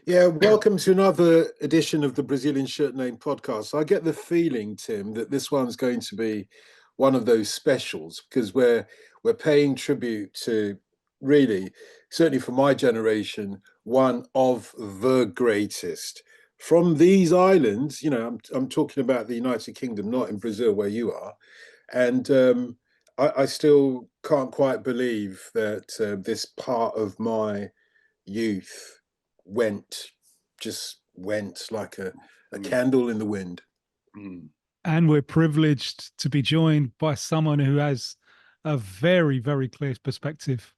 Yeah, welcome to another edition of the Brazilian Shirt Name podcast. I get the feeling, Tim, that this one's going to be one of those specials because we're paying tribute to really, certainly for my generation, one of the greatest. From these islands, I'm talking about the United Kingdom, not in Brazil where you are. And I still can't quite believe that this part of my youth went, just went like a Mm, candle in the wind. mm, And we're privileged to be joined by someone who has a very, very clear perspective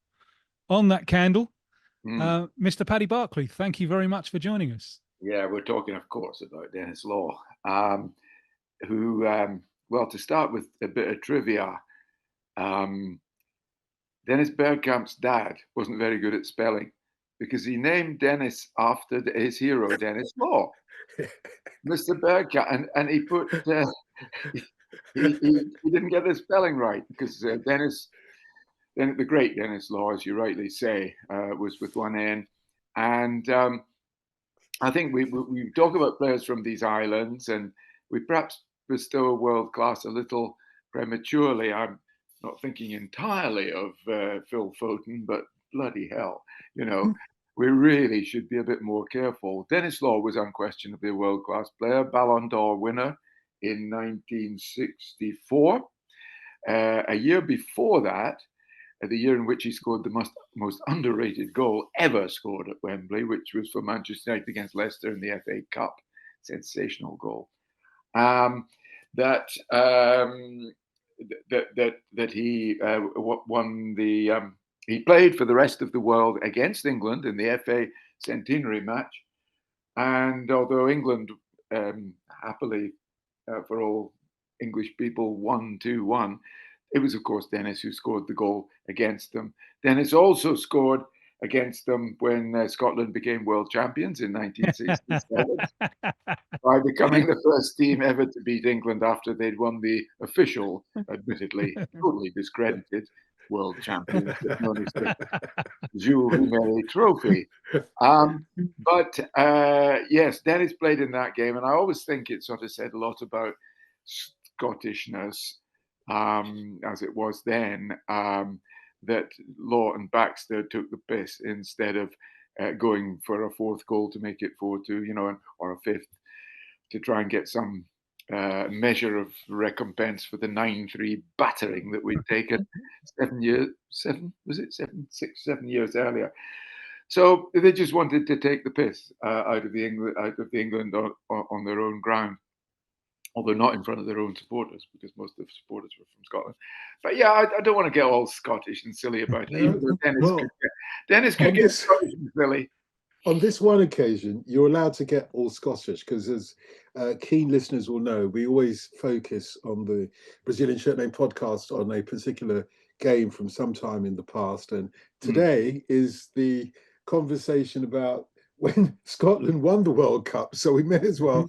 on that candle. mm. Mr. Paddy Barclay, thank you very much for joining us. Yeah, we're talking, of course, about Denis Law, who, well, to start with a bit of trivia, um, Dennis Bergkamp's dad wasn't very good at spelling because he named Dennis after his hero, Denis Law, Mr. Bergkamp, and he put he didn't get the spelling right because Dennis. Then the great Denis Law, as you rightly say, was with one N. And I think we talk about players from these islands and we perhaps bestow world class a little prematurely. I'm not thinking entirely of Phil Foden, but bloody hell, you know, we really should be a bit more careful. Denis Law was unquestionably a world class player, Ballon d'Or winner in 1964. A year before that, the year in which he scored the most underrated goal ever scored at Wembley, which was for Manchester United against Leicester in the FA Cup. Sensational goal. That he won the. He played for the rest of the world against England in the FA centenary match, and although England happily for all English people won 2-1. It was, of course, Denis who scored the goal against them. Denis also scored against them when Scotland became world champions in 1967 by becoming the first team ever to beat England after they'd won the official, admittedly totally discredited world championship known as the Jules Rimet Trophy. But yes, Denis played in that game, and I always think it sort of said a lot about Scottishness as it was then, that Law and Baxter took the piss instead of going for a fourth goal to make it 4-2, or a fifth to try and get some measure of recompense for the 9-3 battering that we'd taken 7 years earlier. So they just wanted to take the piss out of England on their own ground, although not in front of their own supporters, because most of the supporters were from Scotland. But yeah, I don't want to get all Scottish and silly about it. Even though Denis could get Scottish and silly. On this one occasion, you're allowed to get all Scottish because, as keen listeners will know, we always focus on the Brazilian Shirt Name podcast on a particular game from some time in the past. And today is the conversation about when Scotland won the World Cup. So you may as well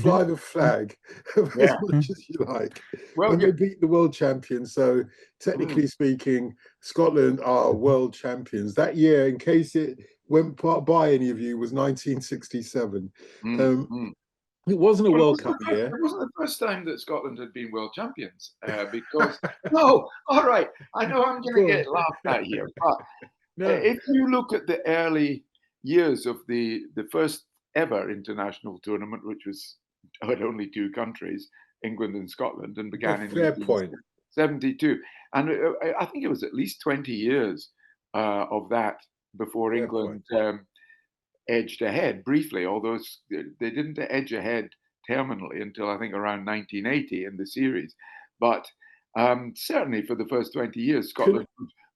fly the flag as much as you like. Well, when they beat the world champions. So technically speaking, Scotland are world champions. That year, in case it went by any of you, was 1967. It wasn't a World Cup year. It wasn't the first time that Scotland had been world champions because no, all right, I know I'm going to get laughed at here, but if you look at the early years of the first ever international tournament, which had only two countries, England and Scotland, and began in 1972, and I think it was at least 20 years of that before England edged ahead briefly, although they didn't edge ahead terminally until I think around 1980 in the series. But certainly for the first 20 years, Scotland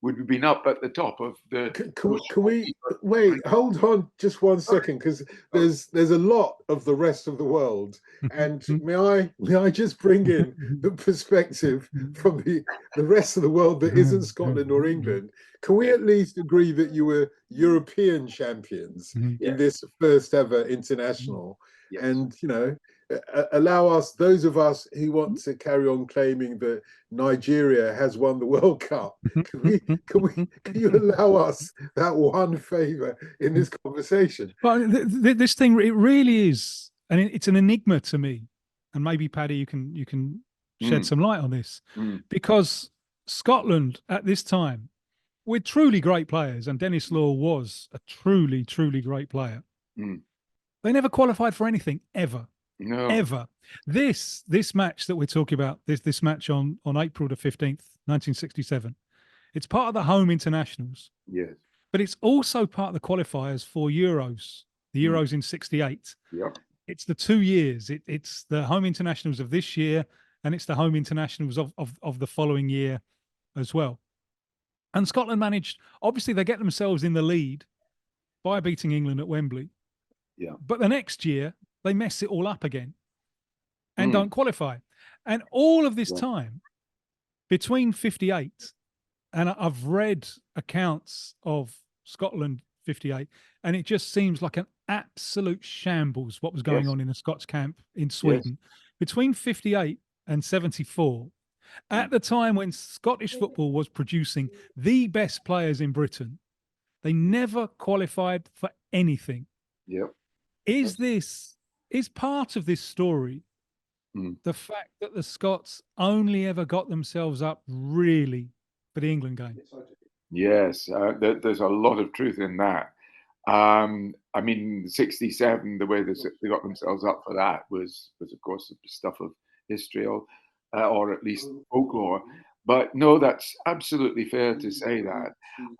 would have been up at the top of the. Can we wait? Hold on, just 1 second, because there's a lot of the rest of the world, and may I just bring in the perspective from the rest of the world that isn't Scotland or England? Can we at least agree that you were European champions in this first ever international? Yes. And allow us, those of us who want to carry on claiming that Nigeria has won the World Cup, can you allow us that one favour in this conversation? Well, this thing, it really is, and it's an enigma to me. And maybe Paddy, you can shed some light on this, because Scotland at this time, with truly great players, and Denis Law was a truly great player. They never qualified for anything ever. No. Ever. This match that we're talking about, this match on April the 15th, 1967, it's part of the home internationals. Yes. But it's also part of the qualifiers for Euros, the Euros in 68. Yep. It's the 2 years. It's the home internationals of this year, and it's the home internationals of the following year as well. And Scotland managed, obviously they get themselves in the lead by beating England at Wembley. Yeah. But the next year, they mess it all up again and don't qualify. And all of this time, between 58, and I've read accounts of Scotland 58, and it just seems like an absolute shambles what was going on in the Scots camp in Sweden. Between 58 and 74, at the time when Scottish football was producing the best players in Britain, they never qualified for anything. Yep. Is part of this story the fact that the Scots only ever got themselves up really for the England game? Yes, there's a lot of truth in that. I mean, 67, the way they got themselves up for that was of course stuff of history, or at least folklore. But no, that's absolutely fair to say that.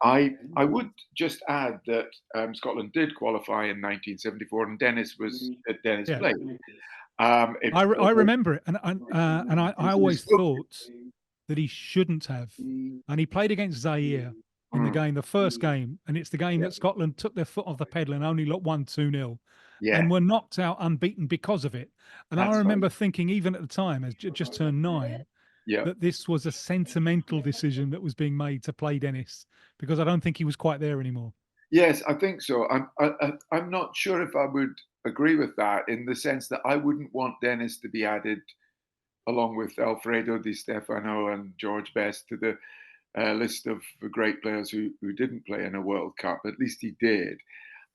I would just add that Scotland did qualify in 1974, and Denis played. I remember it, and I always thought that he shouldn't have. And he played against Zaire in the game, the first game, and it's the game that Scotland took their foot off the pedal and only won 2-0. And were knocked out unbeaten because of it. And I remember thinking, even at the time, as just turned 9, that this was a sentimental decision that was being made to play Denis, because I don't think he was quite there anymore. Yes, I think so. I'm not sure if I would agree with that, in the sense that I wouldn't want Denis to be added along with Alfredo Di Stefano and George Best to the list of great players who didn't play in a World Cup. At least he did.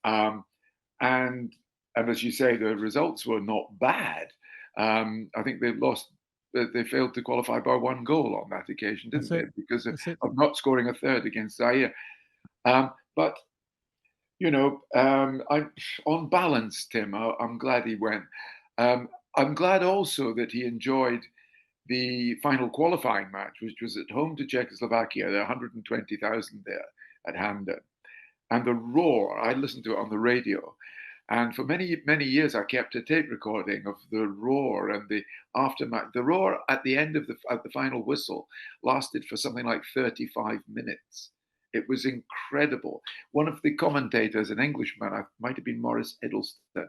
And as you say, the results were not bad. I think they failed to qualify by 1 goal on that occasion, didn't they? Because of not scoring a third against Zaire. But, you know, on balance, Tim, I'm glad he went. I'm glad also that he enjoyed the final qualifying match, which was at home to Czechoslovakia. There are 120,000 there at Hamden. And the roar, I listened to it on the radio. And for many, many years, I kept a tape recording of the roar and the aftermath. The roar at the end of the final whistle lasted for something like 35 minutes. It was incredible. One of the commentators, an Englishman, it might have been Maurice Eddleston,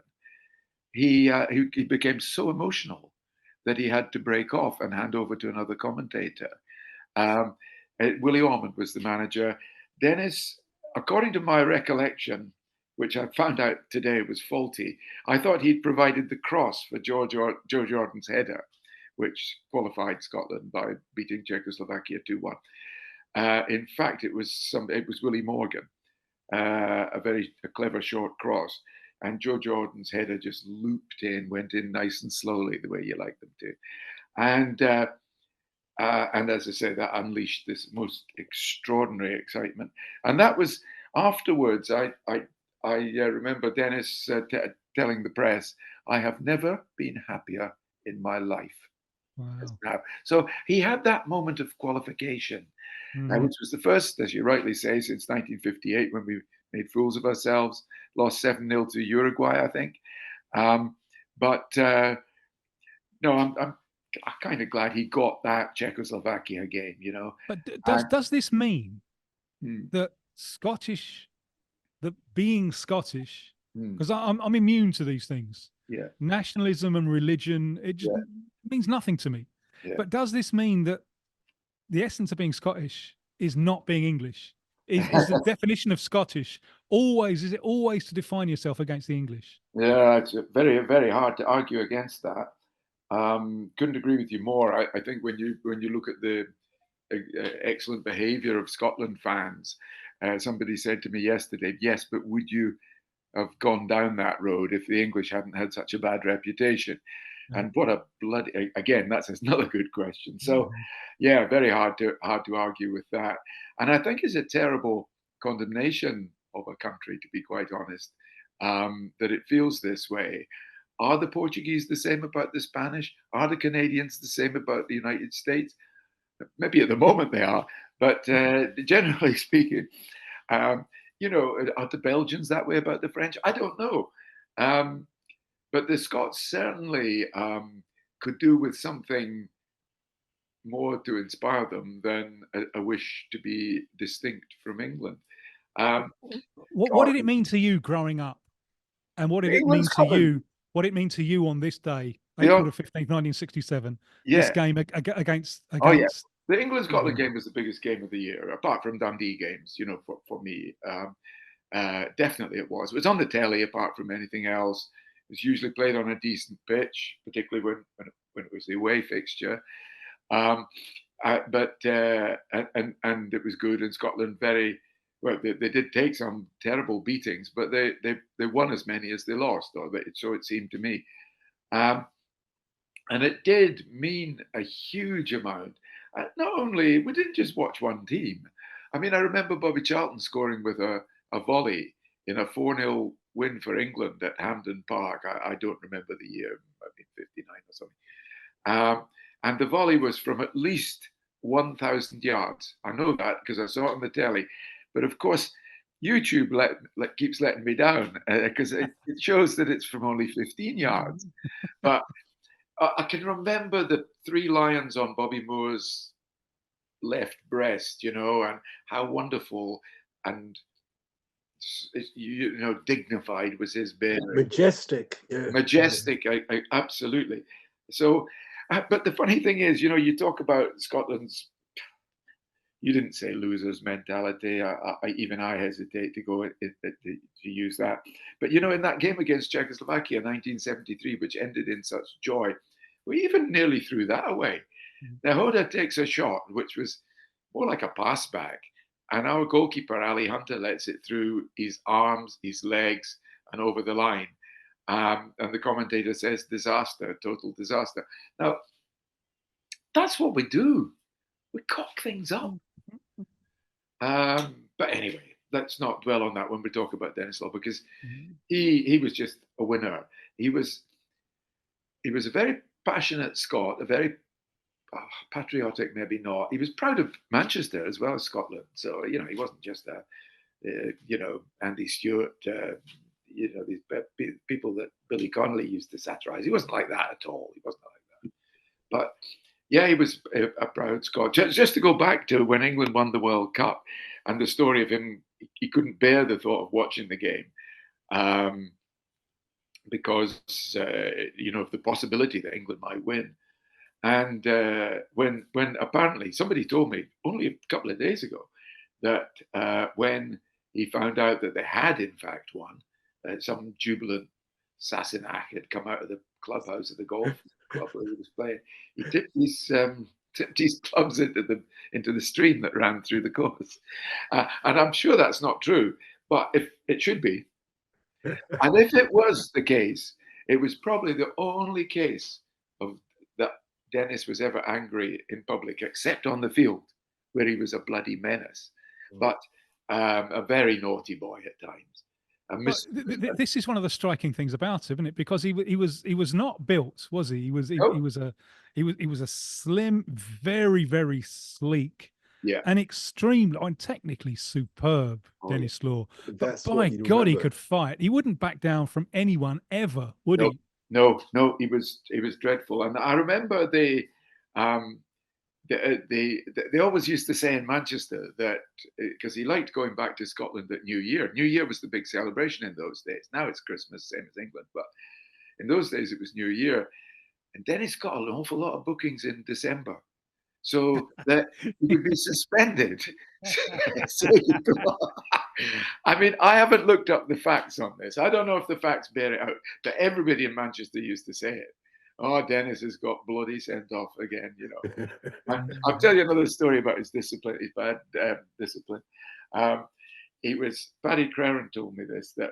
he became so emotional that he had to break off and hand over to another commentator. Willie Ormond was the manager. Denis, according to my recollection, which I found out today was faulty, I thought he'd provided the cross for Joe Jordan's header, which qualified Scotland by beating Czechoslovakia 2-1. In fact, it was Willie Morgan, a clever short cross, and Joe Jordan's header just looped in, went in nice and slowly, the way you like them to, and as I say, that unleashed this most extraordinary excitement. And that was afterwards. I remember Denis telling the press, "I have never been happier in my life." Wow. So he had that moment of qualification, which was the first, as you rightly say, since 1958, when we made fools of ourselves, lost 7-0 to Uruguay, I think. But no, I'm kind of glad he got that Czechoslovakia game, you know. But does this mean that being Scottish, because I'm immune to these things. Yeah. Nationalism and religion, it just means nothing to me. Yeah. But does this mean that the essence of being Scottish is not being English? is the definition of Scottish always, is it always to define yourself against the English? Yeah, it's very, very hard to argue against that. Couldn't agree with you more. I think when you look at the excellent behaviour of Scotland fans, somebody said to me yesterday, yes, but would you have gone down that road if the English hadn't had such a bad reputation? And what a bloody, again, that's another good question. So yeah, very hard to argue with that. And I think it's a terrible condemnation of a country, to be quite honest, that it feels this way. Are the Portuguese the same about the Spanish? Are the Canadians the same about the United States? Maybe at the moment they are, but generally speaking, you know, are the Belgians that way about the French? I don't know. But the Scots certainly could do with something more to inspire them than a wish to be distinct from England. What did it mean to you growing up? And what did it mean to you? What did it mean to you on this day, April the 15th, 1967? Yeah. This game against. Oh yeah. The England-Scotland game was the biggest game of the year, apart from Dundee games. You know, for me, definitely it was. It was on the telly, apart from anything else. It was usually played on a decent pitch, particularly when it was the away fixture. But and it was good. And Scotland very well. They did take some terrible beatings, but they won as many as they lost, or so it seemed to me. And it did mean a huge amount. Not only we didn't just watch one team. I mean, I remember Bobby Charlton scoring with a volley in a 4-0 win for England at Hampden Park. I don't remember the year, maybe 59 or something. And the volley was from at least 1,000 yards. I know that because I saw it on the telly. But of course, YouTube keeps letting me down because it shows that it's from only 15 yards. But I can remember the 3 lions on Bobby Moore's left breast, you know, and how wonderful and, you know, dignified was his bearing. Majestic. Yeah. Majestic, absolutely. So, but the funny thing is, you know, you talk about Scotland's, you didn't say losers mentality. Even I hesitate to go to use that. But, you know, in that game against Czechoslovakia, 1973, which ended in such joy, we even nearly threw that away. Now, Hoda takes a shot, which was more like a pass back. And our goalkeeper, Ali Hunter, lets it through his arms, his legs, and over the line. And the commentator says, disaster, total disaster. Now, that's what we do. We cock things up. But anyway, let's not dwell on that when we talk about Denis Law, because he was just a winner. He was a very passionate Scot, a very patriotic, maybe not. He was proud of Manchester as well as Scotland. So, you know, he wasn't just a, you know, Andy Stewart, you know, these people that Billy Connolly used to satirize. He wasn't like that at all. He wasn't like that. But yeah, he was a proud Scot. Just to go back to when England won the World Cup and the story of him, he couldn't bear the thought of watching the game because, you know, of the possibility that England might win. And when apparently somebody told me only a couple of days ago that when he found out that they had in fact won, some jubilant Sassenach had come out of the clubhouse of the golf club where he was playing. He tipped his clubs into the stream that ran through the course, and I'm sure that's not true, but if it should be, and if it was the case, it was probably the only case of that Denis was ever angry in public, except on the field, where he was a bloody menace, but a very naughty boy at times. This is one of the striking things about him, isn't it? Because he was not built, was he? He was a slim, very, very sleek, and extremely and technically superb Denis Law. But by God, he could fight. He wouldn't back down from anyone ever, would he? No, he was dreadful. And I remember they always used to say in Manchester that because he liked going back to Scotland at New Year. New Year was the big celebration in those days. Now it's Christmas, same as England, but in those days it was New Year. And Denis got an awful lot of bookings in December. so that he would be suspended. So he could go. I mean, I haven't looked up the facts on this. I don't know if the facts bear it out, but everybody in Manchester used to say it. Oh, Denis has got bloody sent off again, you know. I'll tell you another story about his discipline, his bad discipline. Paddy Crowren told me this, that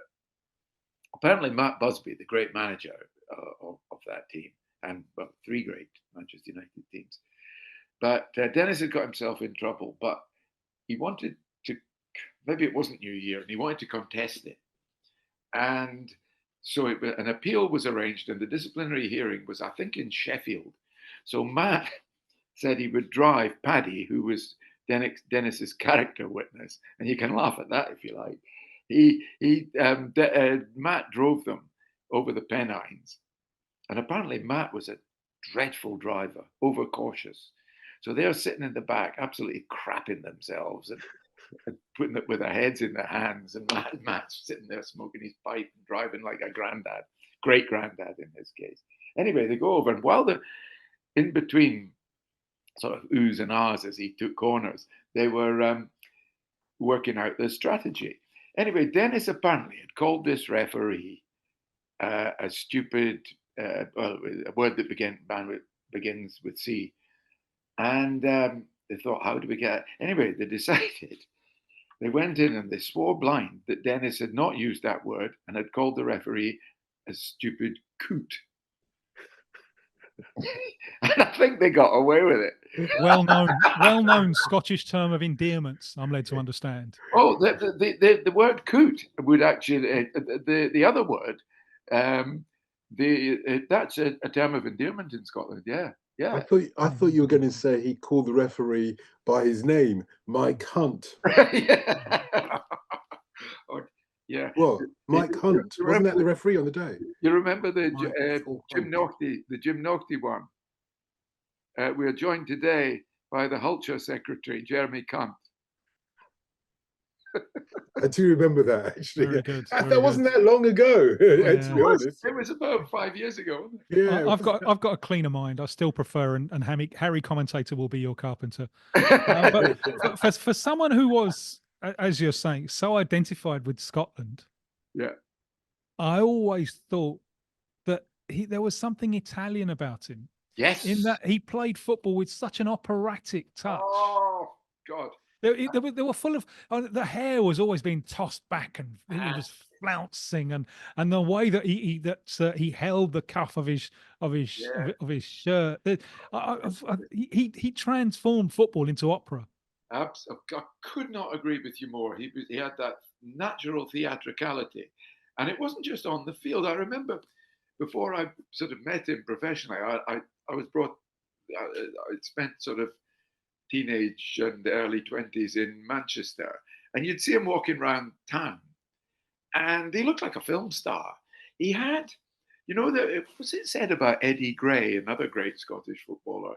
apparently Matt Busby, the great manager of that team, and well, 3 great Manchester United teams, but Denis had got himself in trouble, but he wanted to, maybe it wasn't New Year, and he wanted to contest it. And so an appeal was arranged, and the disciplinary hearing was, I think, in Sheffield. So Matt said he would drive Paddy, who was Denis's character witness, and you can laugh at that if you like. Matt drove them over the Pennines, and apparently Matt was a dreadful driver, overcautious. So they're sitting in the back, absolutely crapping themselves and putting it with their heads in their hands, and Matt's sitting there smoking his pipe and driving like a granddad, great granddad in his case. Anyway, they go over, and while they're in between sort of oohs and ahs as he took corners, they were working out their strategy. Anyway, Denis apparently had called this referee a stupid, well, a word that begins with C. And they thought, how do we get it? Anyway, they decided, they went in and they swore blind that Denis had not used that word and had called the referee a stupid coot. And I think they got away with it. Well-known Scottish term of endearments, I'm led to understand. Oh, the word coot would actually, the other word, that's a term of endearment in Scotland, yeah. Yeah. I thought you were going to say he called the referee by his name, Mike Hunt. Yeah. Oh, yeah. Well, Mike Hunt, wasn't that the referee on the day? You remember the Jim Naughty one? We are joined today by the Hulcher secretary, Jeremy Cunt. I do remember that, actually. Very good. That wasn't that long ago, to be honest. It was about 5 years ago, wasn't it? Yeah. I've got a cleaner mind. I still prefer, and Harry commentator will be your carpenter. But for someone who was, as you're saying, so identified with Scotland, yeah, I always thought that there was something Italian about him. Yes. In that he played football with such an operatic touch. Oh, God. They were full of, the hair was always being tossed back, and he was flouncing, and the way that he held the cuff of his shirt. He transformed football into opera. I could not agree with you more. He had that natural theatricality, and it wasn't just on the field. I remember before I sort of met him professionally, I was brought. I spent sort of teenage and early 20s in Manchester, and you'd see him walking around town, and he looked like a film star. He had, you know, was it said about Eddie Gray, another great Scottish footballer,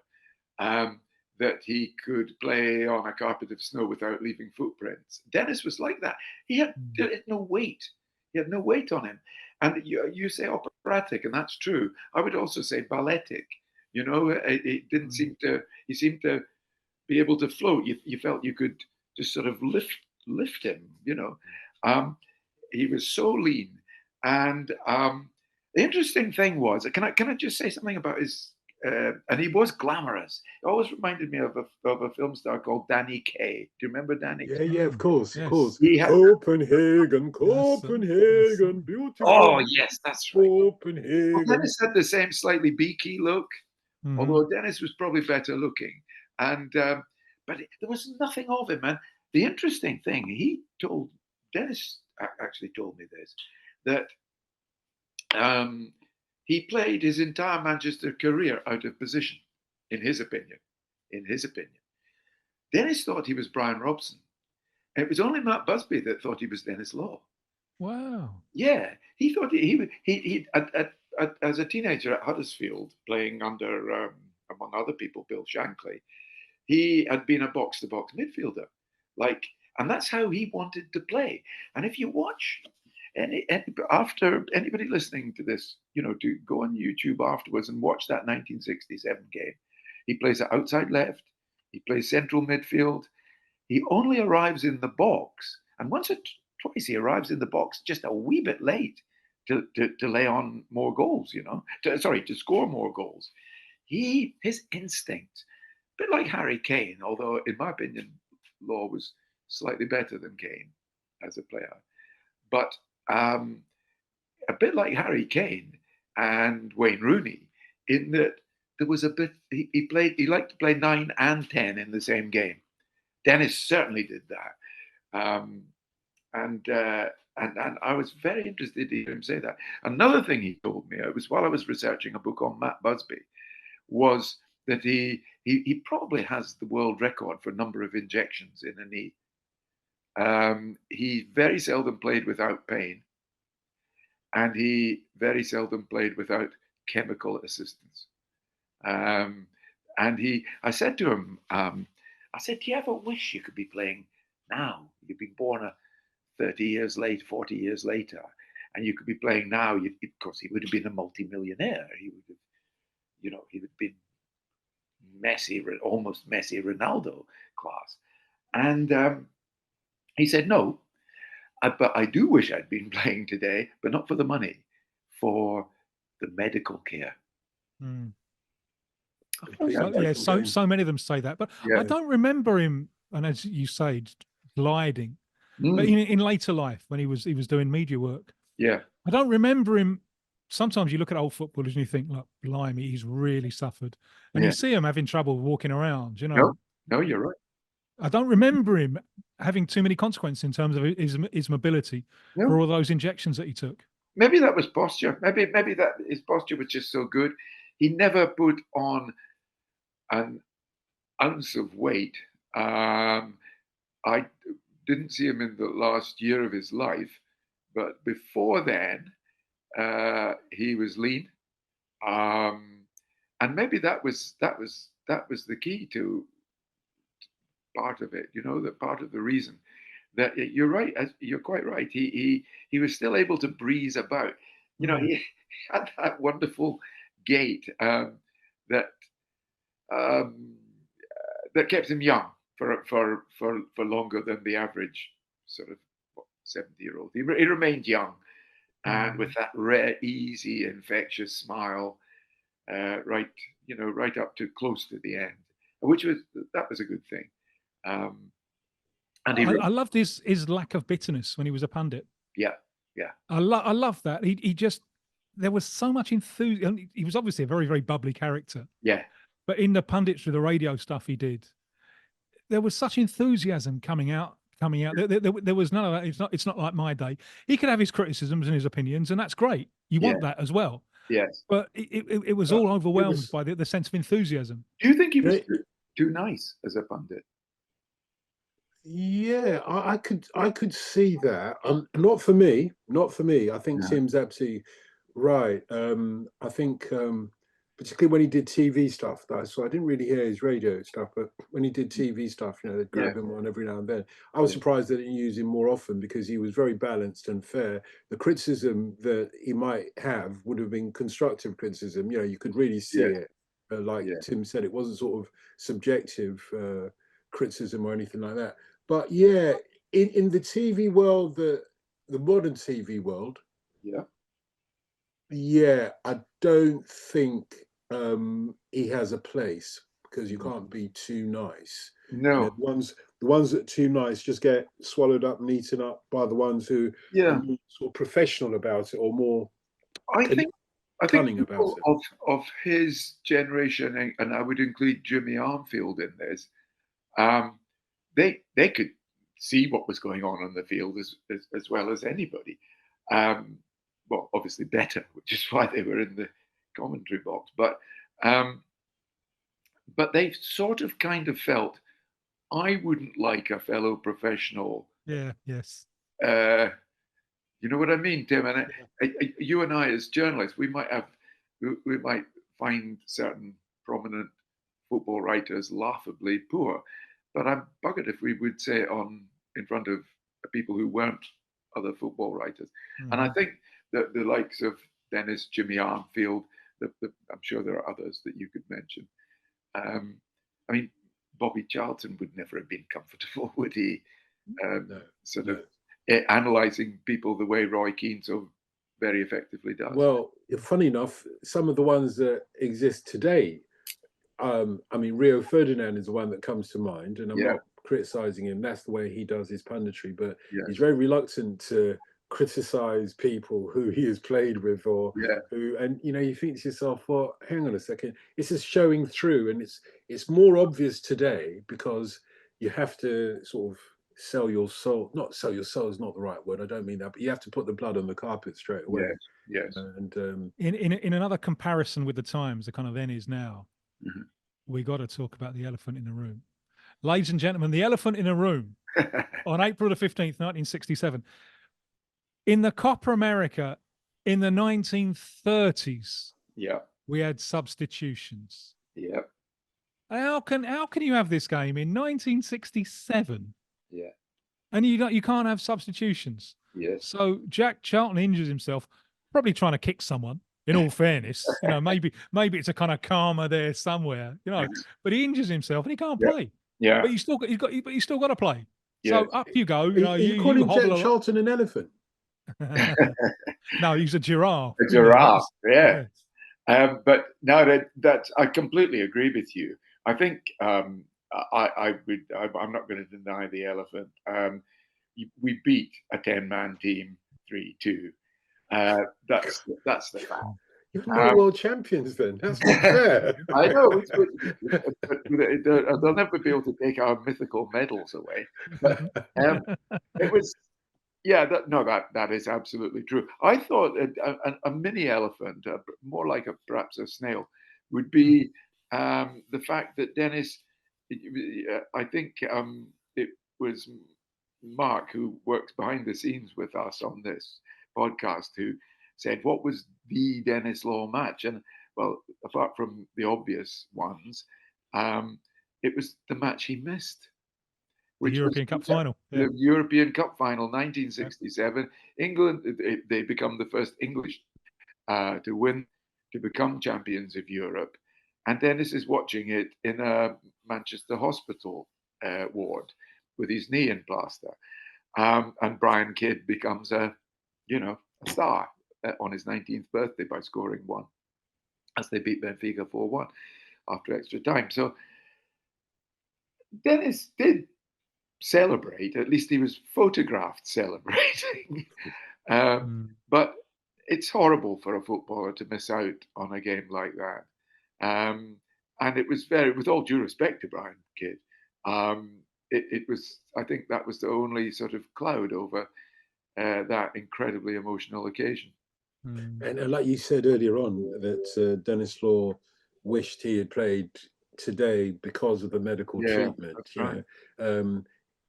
that he could play on a carpet of snow without leaving footprints. Denis was like that. He had no weight. He had no weight on him. And you say operatic, and that's true. I would also say balletic. You know, it didn't seem to. He seemed to be able to float. You felt you could just sort of lift him. You know, he was so lean. And the interesting thing was, can I just say something about his? And he was glamorous. It always reminded me of a film star called Danny Kaye. Do you remember Danny? Yeah, of course, yes. of course. He had, Copenhagen, beautiful. Oh yes, that's right. Copenhagen. Well, Denis had the same slightly beaky look, although Denis was probably better looking. And but there was nothing of him. And the interesting thing, Denis actually told me this, that he played his entire Manchester career out of position, in his opinion. Denis thought he was Brian Robson. And it was only Matt Busby that thought he was Denis Law. Wow. Yeah, he thought he as a teenager at Huddersfield, playing under, among other people, Bill Shankly, he had been a box-to-box midfielder. And that's how he wanted to play. And if you watch, after anybody listening to this, you know, to go on YouTube afterwards and watch that 1967 game. He plays at outside left, He plays central midfield. He only arrives in the box, and once or twice he arrives in the box just a wee bit late to lay on more goals, to score more goals. His instinct, a bit like Harry Kane, although in my opinion, Law was slightly better than Kane as a player, but a bit like Harry Kane and Wayne Rooney, in that there was a bit he liked to play 9 and 10 in the same game. Denis certainly did that, and I was very interested to hear him say that. Another thing he told me, it was while I was researching a book on Matt Busby, was that he probably has the world record for number of injections in a knee. He very seldom played without pain, and he very seldom played without chemical assistance. And I said to him, I said, do you ever wish you could be playing now? You'd be born 30 years later, 40 years later, and you could be playing now. Of course, he would have been a multi-millionaire. He would have, he would have been Messi, almost Messi, Ronaldo class. And he said, no, but I do wish I'd been playing today, but not for the money, for the medical care. Mm. Yeah, so many of them say that, but I don't remember him. And as you say, gliding. But in later life, when he was doing media work, I don't remember him. Sometimes you look at old footballers and you think, like, blimey, he's really suffered, and you see him having trouble walking around. No, you're right. I don't remember him having too many consequences in terms of his mobility for all those injections that he took. Maybe that was posture. Maybe that his posture was just so good. He never put on an ounce of weight. I didn't see him in the last year of his life, but before then, he was lean, and maybe that was the key to part of it. That part of the reason that you're right. You're quite right. He was still able to breeze about. He had that wonderful gait that kept him young for longer than the average sort of 70-year-old. He remained young, and with that rare, easy, infectious smile, right up to close to the end, that was a good thing. And I loved his lack of bitterness when he was a pundit. Yeah. I love that. He just, there was so much enthusiasm. He was obviously a very, very bubbly character. Yeah. But in the Punditry, the radio stuff he did, there was such enthusiasm coming out. There was none of that. It's not like my day. He could have his criticisms and his opinions, and that's great. You want that as well. Yes. But it was all overwhelmed by the sense of enthusiasm. Do you think he was too nice as a pundit? Yeah, I could see that. Not for me. I think Tim's absolutely right. I think particularly when he did TV stuff, so I didn't really hear his radio stuff, but when he did TV stuff, they'd grab him on every now and then. I was surprised they didn't use him more often, because he was very balanced and fair. The criticism that he might have would have been constructive criticism. You could really see it. Like Tim said, it wasn't sort of subjective criticism or anything like that. But in the TV world, the modern TV world, I don't think he has a place, because you can't be too nice. No, the ones that are too nice just get swallowed up and eaten up by the ones who are more sort of professional about it, or more cunning about it. Of his generation, and I would include Jimmy Armfield in this. They could see what was going on the field as well as anybody. Well, obviously better, which is why they were in the commentary box. But they sort of kind of felt, I wouldn't like a fellow professional. Yes. You know what I mean, Tim? And you and I, as journalists, we might find certain prominent football writers laughably poor. But I'm buggered if we would say it in front of people who weren't other football writers. And I think that the likes of Denis, Jimmy Armfield, I'm sure there are others that you could mention. I mean, Bobby Charlton would never have been comfortable, would he? No. Analysing people the way Roy Keane so very effectively does. Well, funny enough, some of the ones that exist today, I mean, Rio Ferdinand is the one that comes to mind, and I'm not criticizing him. That's the way he does his punditry, but he's very reluctant to criticize people who he has played with, or who, and you think to yourself, well, hang on a second, it's just showing through, and it's more obvious today because you have to sort of sell your soul. Not sell your soul is not the right word, I don't mean that, but you have to put the blood on the carpet straight away. Yes. And in another comparison with the times, the kind of then is now, we got to talk about the elephant in the room. Ladies and gentlemen, the elephant in the room on April the 15th, 1967. In the Copa America in the 1930s, we had substitutions. How can you have this game in 1967? And you can't have substitutions. So Jack Charlton injures himself, probably trying to kick someone. In all fairness, maybe it's a kind of karma there somewhere, But he injures himself and he can't play. But you still got to play. So up you go. You calling Jack Charlton an elephant? No, he's a giraffe. A giraffe, but no, that I completely agree with you. I think I'm not going to deny the elephant. We beat a 10-man team 3-2. That's the fact. You're not world champions then. That's not fair. I know. They'll never be able to take our mythical medals away. But it was, that is absolutely true. I thought a mini elephant, more like perhaps a snail, would be the fact that Denis, I think it was Mark, who works behind the scenes with us on this podcast, who said, what was the Denis Law match? And well, apart from the obvious ones, it was the match he missed. The European Cup final. The European Cup final, 1967. England, they become the first English to become champions of Europe. And Denis is watching it in a Manchester hospital ward with his knee in plaster. And Brian Kidd becomes a star on his 19th birthday by scoring one, as they beat Benfica 4-1 after extra time. So Denis did celebrate, at least he was photographed celebrating. But it's horrible for a footballer to miss out on a game like that. And it was with all due respect to Brian Kidd, it was, I think that was the only sort of cloud over that incredibly emotional occasion. And like you said earlier on, that Denis Law wished he had played today because of the medical treatment. Right.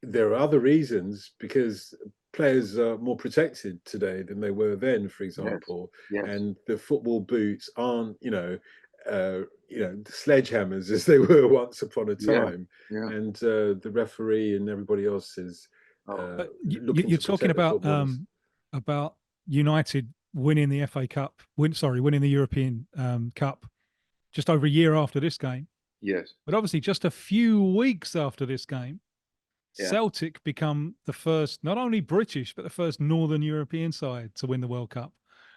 There are other reasons, because players are more protected today than they were then, for example. Yes. And the football boots aren't, sledgehammers as they were once upon a time. And the referee and everybody else is. You're talking about United winning the FA Cup, winning the European Cup just over a year after this game. Yes. But obviously just a few weeks after this game, Celtic become the first, not only British, but the first Northern European side to win the World Cup,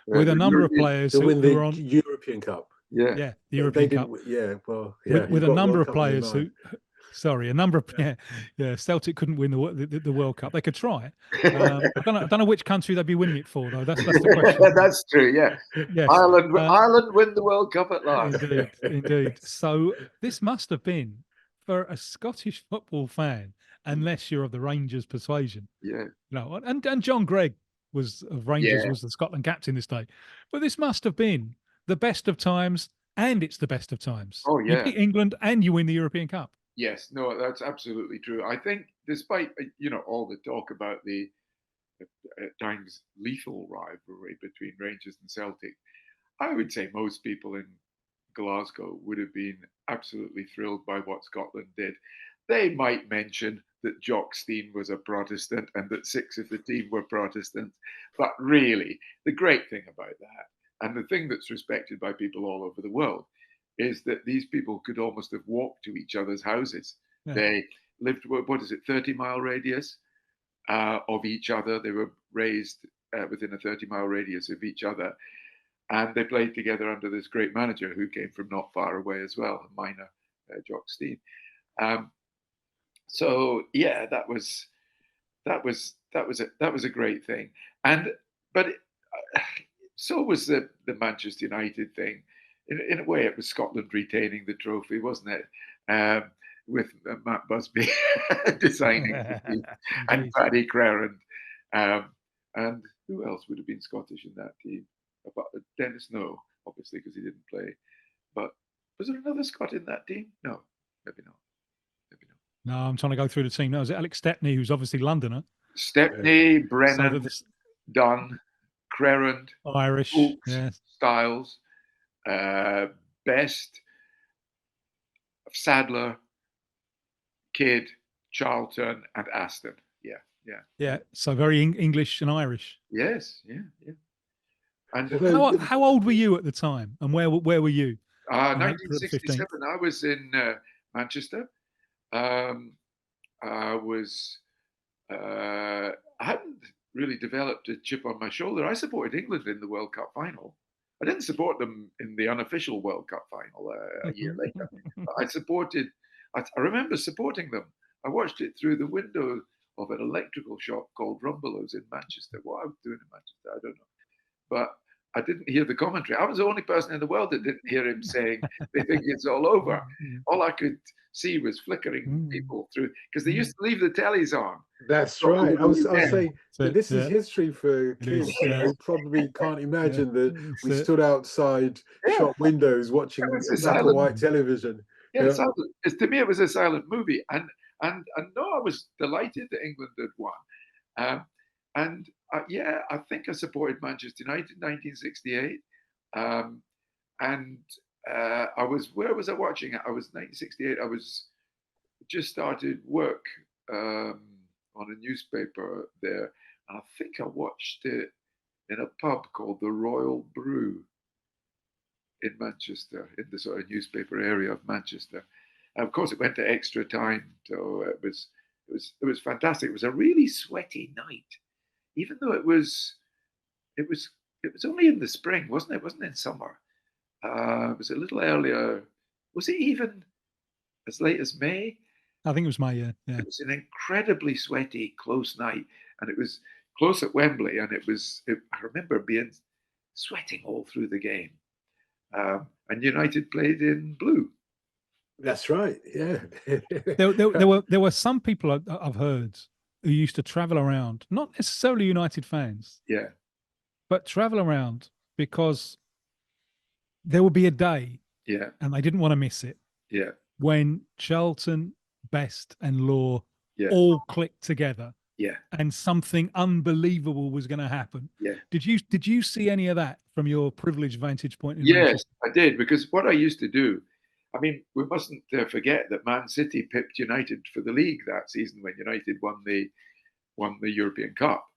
with a number of players who were on European Cup. The European Cup. With a number of players who. Sorry, a number of Celtic couldn't win the World Cup. They could try. I don't know which country they'd be winning it for, though. That's the question. That's true. Yeah. Yes. Ireland win the World Cup at last. Indeed. So this must have been, for a Scottish football fan, unless you're of the Rangers persuasion. And John Gregg was of Rangers, was the Scotland captain this day. But this must have been the best of times, and it's the best of times. Oh yeah. You beat England and you win the European Cup. Yes, no, that's absolutely true. I think, despite all the talk about the at times lethal rivalry between Rangers and Celtic, I would say most people in Glasgow would have been absolutely thrilled by what Scotland did. They might mention that Jock Stein was a Protestant and that 6 of the team were Protestants, but really, the great thing about that, and the thing that's respected by people all over the world, is that these people could almost have walked to each other's houses They lived, what is it, 30-mile radius of each other. They were raised within a 30-mile radius of each other. And they played together under this great manager who came from not far away as well, a minor, Jock Stein. So yeah, that was a great thing. But so was the Manchester United thing. In a way, it was Scotland retaining the trophy, wasn't it? With Matt Busby designing the team, and Paddy Crerand. And who else would have been Scottish in that team? Denis Law, obviously, because he didn't play. But was there another Scot in that team? No, maybe not. Maybe not. No, I'm trying to go through the team now. Is it Alex Stepney, who's obviously Londoner? Stepney, Brennan, Dunn, Crerand, Irish, Oakes, Styles, Best, Sadler, Kidd, Charlton, and Aston. Yeah. So very English and Irish. Yes, yeah. And how old were you at the time, and where were you? 1967. I was in Manchester. I hadn't really developed a chip on my shoulder. I supported England in the World Cup final. I didn't support them in the unofficial World Cup final a year later. I remember supporting them. I watched it through the window of an electrical shop called Rumbelows in Manchester. What I was doing in Manchester, I don't know. But I didn't hear the commentary. I was the only person in the world that didn't hear him saying, they think it's all over. All I could see was flickering people through, because they used to leave the tellies on. That's right. I was saying, this is history for kids who probably can't imagine that we stood outside shop windows watching black and white television. Yeah, to me it was a silent movie. And no, I was delighted that England had won. I think I supported Manchester United in 1968. Where was I watching it? I was 1968. I was just started work on a newspaper there. And I think I watched it in a pub called the Royal Brew in Manchester, in the sort of newspaper area of Manchester. And of course, it went to extra time, so it was fantastic. It was a really sweaty night, even though it was only in the spring, wasn't it? It wasn't in summer. It was a little earlier. Was it even as late as May? I think it was May, yeah. It was an incredibly sweaty, close night, and it was close at Wembley, and I remember being sweating all through the game. And United played in blue. That's right. Yeah. there were some people I've heard who used to travel around, not necessarily United fans. Yeah. But travel around because there would be a day. Yeah. And they didn't want to miss it. Yeah. When Charlton, Best, and Law all clicked together. Yeah. And something unbelievable was going to happen. Yeah. Did you see any of that from your privileged vantage point? Yes, I did, because what I used to do, I mean, we mustn't forget that Man City pipped United for the league that season when United won the European Cup.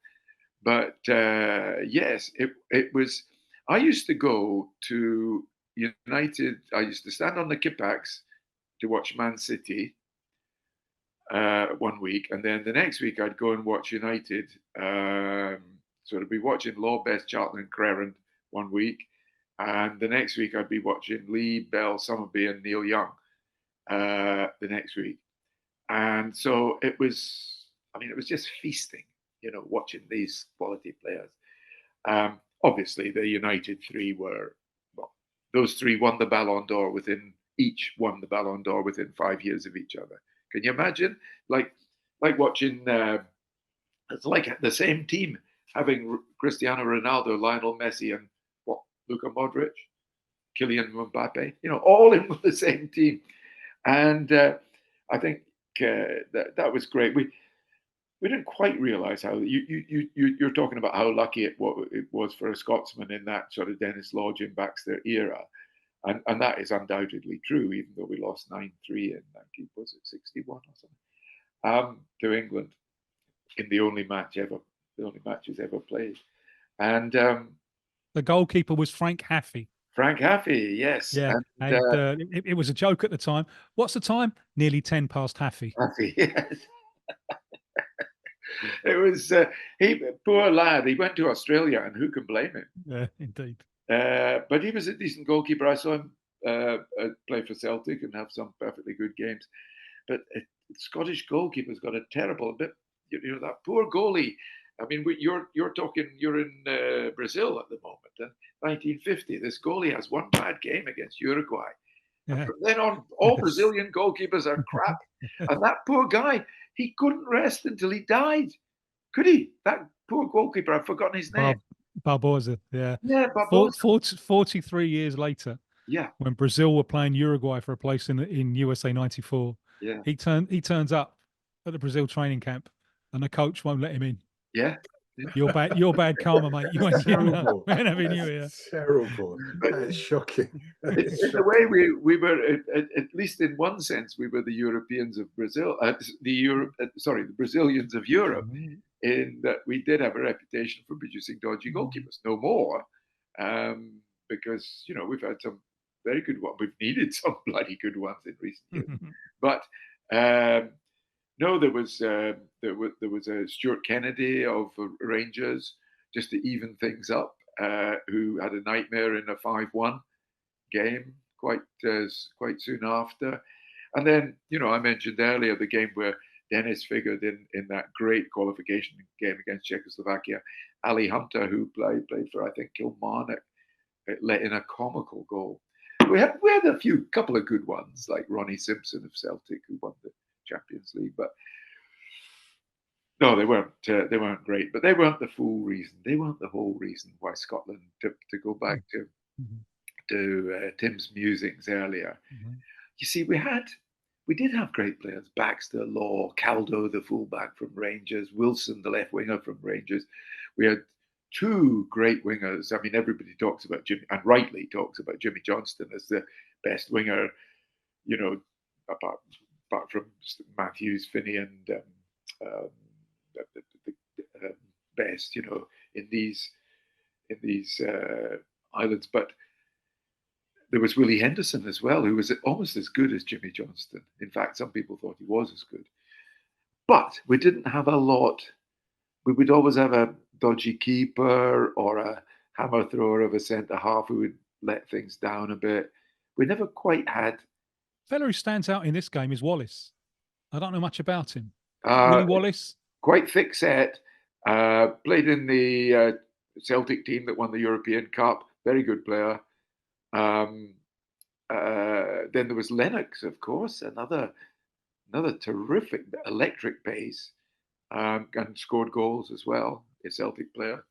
But yes, it was. I used to go to United. I used to stand on the Kippax to watch Man City 1 week, and then the next week I'd go and watch United. So I'd be watching Law, Best, Charlton, and Crerand 1 week. And the next week, I'd be watching Lee, Bell, Summerby, and Neil Young the next week. And so it was just feasting, watching these quality players. Obviously, the United three those three won the Ballon d'Or each won the Ballon d'Or within 5 years of each other. Can you imagine? Like watching, it's like the same team having Cristiano Ronaldo, Lionel Messi, and Luka Modric, Kylian Mbappe, all in the same team. And I think that was great. We didn't quite realize how you're talking about how lucky it was for a Scotsman in that sort of Denis Law, Jim Baxter era. And that is undoubtedly true, even though we lost 9-3 in 1961 or something, to England in the only matches ever played. And the goalkeeper was Frank Haffey. Frank Haffey, yes. Yeah, and it was a joke at the time. What's the time? Nearly 10 past Haffey. Haffey, yes. It was poor lad. He went to Australia, and who can blame him? Yeah, indeed. But he was a decent goalkeeper. I saw him play for Celtic and have some perfectly good games. But Scottish goalkeepers got a terrible bit. That poor goalie. I mean, you're talking. You're in Brazil at the moment, and 1950. This goalie has one bad game against Uruguay. Yeah. And from then on, all Brazilian goalkeepers are crap. And that poor guy, he couldn't rest until he died. Could he? That poor goalkeeper. I've forgotten his name. Barbosa. Yeah. Yeah, Barbosa. 43 years later. Yeah. When Brazil were playing Uruguay for a place in USA '94. Yeah. He turns up at the Brazil training camp, and the coach won't let him in. Yeah. You're bad karma, mate. You ain't terrible. Having you here. Terrible. That's shocking. In the way we were, at least in one sense, we were the Europeans of Brazil. The Brazilians of Europe. Mm-hmm. In that we did have a reputation for producing dodgy goalkeepers. No more, because we've had some very good ones. We've needed some bloody good ones in recent years. But no, there was a Stuart Kennedy of Rangers, just to even things up, who had a nightmare in a 5-1 game quite soon after. And then, I mentioned earlier the game where Denis figured in that great qualification game against Czechoslovakia. Ali Hunter, who played for, I think, Kilmarnock, let in a comical goal. We had a couple of good ones, like Ronnie Simpson of Celtic, who won the Champions League, but no, they weren't great. But they weren't the full reason. They weren't the whole reason why Scotland, to go back to Tim's musings earlier. Mm-hmm. You see, we did have great players: Baxter, Law, Caldo, the fullback from Rangers, Wilson, the left winger from Rangers. We had two great wingers. I mean, everybody talks about Jimmy, and rightly talks about Jimmy Johnston as the best winger, apart from Matthews, Finney, and the best, in these islands. But there was Willie Henderson as well, who was almost as good as Jimmy Johnston. In fact, some people thought he was as good. But we didn't have a lot. We would always have a dodgy keeper or a hammer thrower of a centre-half who would let things down a bit. We never quite had... Fellow who stands out in this game is Wallace. I don't know much about him. Willie Wallace? Quite thick set. Played in the Celtic team that won the European Cup. Very good player. Then there was Lennox, of course, another terrific electric pace, and scored goals as well. A Celtic player.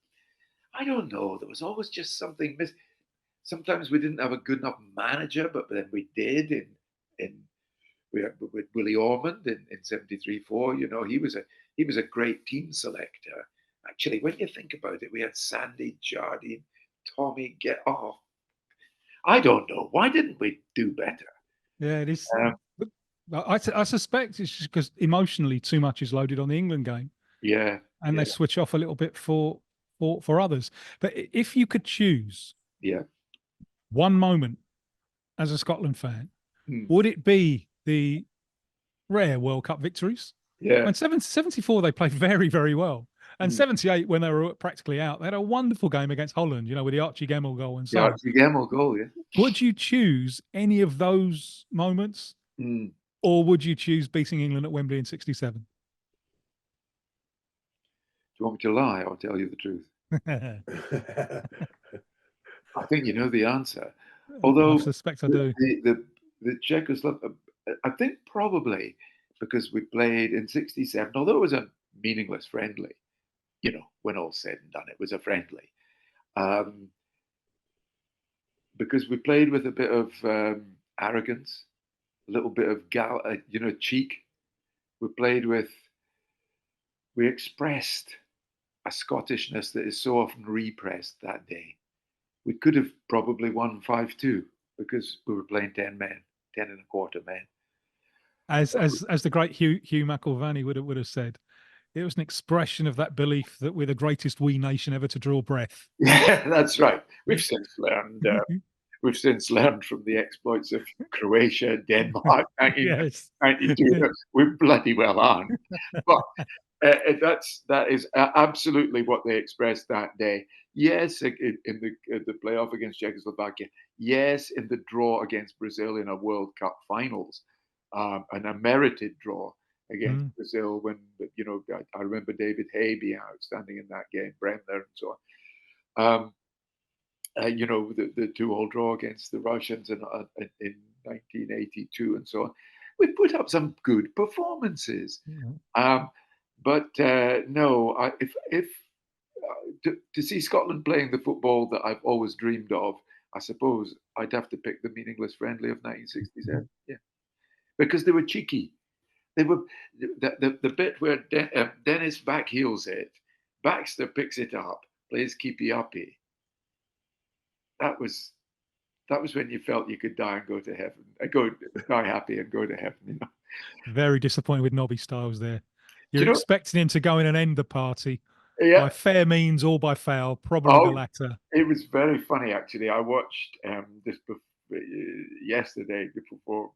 I don't know. There was always just something missing. Sometimes we didn't have a good enough manager, but then we did. We had with Willie Ormond in 73-4. He was a great team selector. Actually, when you think about it, we had Sandy, Jardine, Tommy. I don't know. Why didn't we do better? Yeah, it is. I suspect it's just because emotionally too much is loaded on the England game. Yeah. And they switch off a little bit for others. But if you could choose one moment as a Scotland fan, would it be the rare World Cup victories? Yeah. When 74, they played very, very well. And 78, when they were practically out, they had a wonderful game against Holland, with the Archie Gemmill goal and so on. Archie Gemmill goal, yeah. Would you choose any of those moments? Or would you choose beating England at Wembley in 67? Do you want me to lie or tell you the truth? I think you know the answer. Although I suspect I do. The Czechoslovakia, I think probably because we played in 67, although it was a meaningless friendly, when all's said and done, it was a friendly. Because we played with a bit of arrogance, a little bit of cheek. We expressed a Scottishness that is so often repressed that day. We could have probably won 5-2 because we were playing 10 men, 10 and a quarter men. As the great Hugh McIlvanney would have said, it was an expression of that belief that we're the greatest wee nation ever to draw breath. Yeah, that's right. We've since learned we've since learned from the exploits of Croatia, Denmark, Yes. 1992. We bloody well aren't. But that is absolutely what they expressed that day. Yes, in the playoff against Czechoslovakia. Yes, in the draw against Brazil in a World Cup finals, and a merited draw against Brazil. When I remember David Hay being outstanding in that game, Bremner and so on. The 2-2 draw against the Russians in 1982 and so on. We put up some good performances. But no, if to see Scotland playing the football that I've always dreamed of, I suppose I'd have to pick the meaningless friendly of 1967. Yeah, because they were cheeky. They were the bit where Dennis backheels it, Baxter picks it up, plays keepy uppy. That was when you felt you could die and go to heaven. Die happy and go to heaven. Very disappointed with Nobby Styles there. You're expecting him to go in and end the party by fair means or by foul, probably the latter. It was very funny, actually. I watched this yesterday before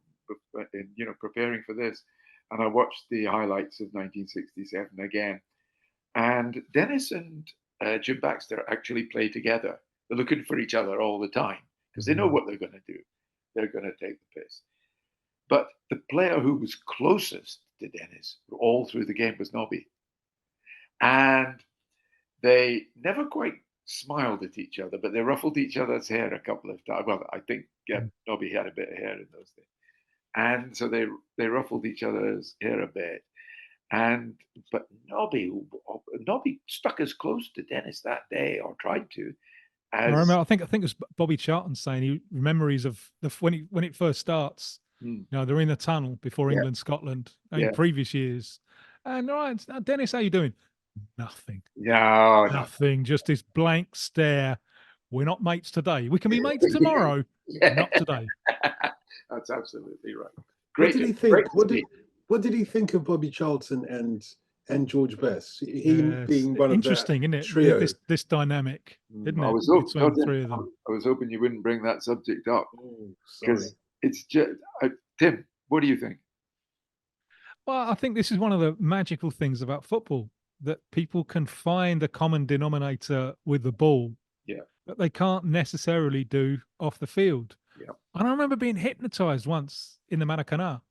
preparing for this, and I watched the highlights of 1967 again. And Dennis and Jim Baxter actually play together. They're looking for each other all the time because they know what they're going to do. They're going to take the piss. But the player who was closest to Dennis all through the game was Nobby. And they never quite smiled at each other, but they ruffled each other's hair a couple of times. Well, I think Nobby had a bit of hair in those days. And so they ruffled each other's hair a bit. But Nobby stuck as close to Dennis that day, or tried to. I remember. I think it was Bobby Charlton saying memories of when it first starts. They're in the tunnel before England, Scotland in previous years. And all right, Dennis, how you doing? Nothing. No, nothing. Just this blank stare. We're not mates today. We can be mates tomorrow. Not today. That's absolutely right. Great. What did he think? What did he think of Bobby Charlton and George Best? He being one interesting, of that isn't it? Trio. This dynamic, isn't it? Between the three of them. I was hoping you wouldn't bring that subject up because it's just Tim. What do you think? Well, I think this is one of the magical things about football, that people can find a common denominator with the ball that they can't necessarily do off the field. And I remember being hypnotized once in the Maracanã,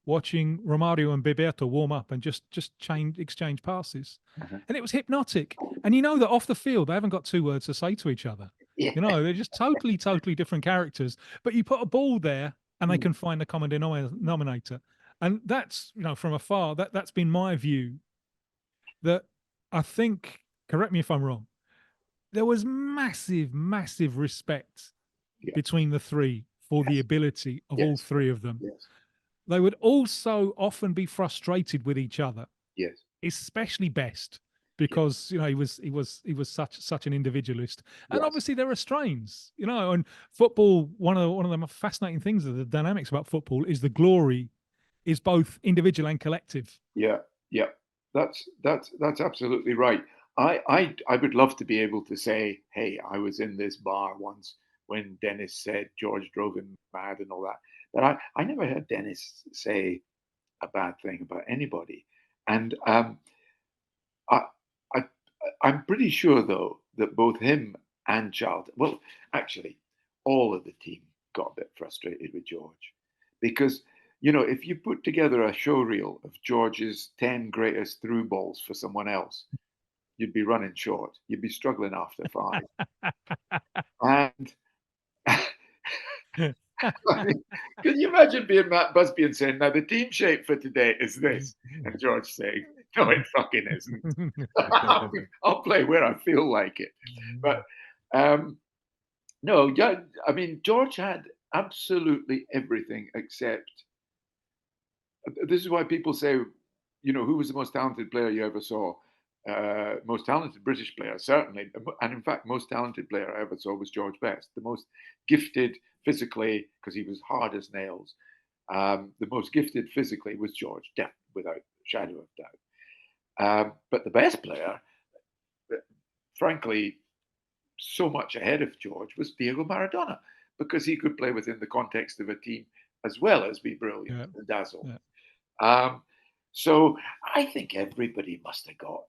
watching Romario and Bebeto warm up and just exchange passes. And it was hypnotic. And you know that off the field, they haven't got two words to say to each other. They're just totally different characters. But you put a ball there and they can find a common denominator. And that's, from afar, that's been my view, that I think, correct me if I'm wrong, there was massive respect between the three for the ability of all three of them. They would also often be frustrated with each other. Especially Best, because he was such an individualist. And obviously there are strains, and football, one of the most fascinating things of the dynamics about football is the glory is both individual and collective. That's absolutely right. I would love to be able to say, hey, I was in this bar once when Dennis said George drove him mad and all that. But I never heard Dennis say a bad thing about anybody. And I'm pretty sure, though, that both him and Charlton, well, actually, all of the team got a bit frustrated with George. Because, if you put together a show reel of George's 10 greatest through balls for someone else, you'd be running short. You'd be struggling after 5. And can you imagine being Matt Busby and saying, now the team shape for today is this? And George saying, no, it fucking isn't. I'll play where I feel like it. But no, I mean, George had absolutely everything except, this is why people say, who was the most talented player you ever saw? Most talented British player, certainly. And in fact, most talented player I ever saw was George Best. The most gifted physically, because he was hard as nails. The most gifted physically was George, without a shadow of doubt. But the best player, frankly, so much ahead of George, was Diego Maradona. because he could play within the context of a team as well as be brilliant and dazzle. So I think everybody must have got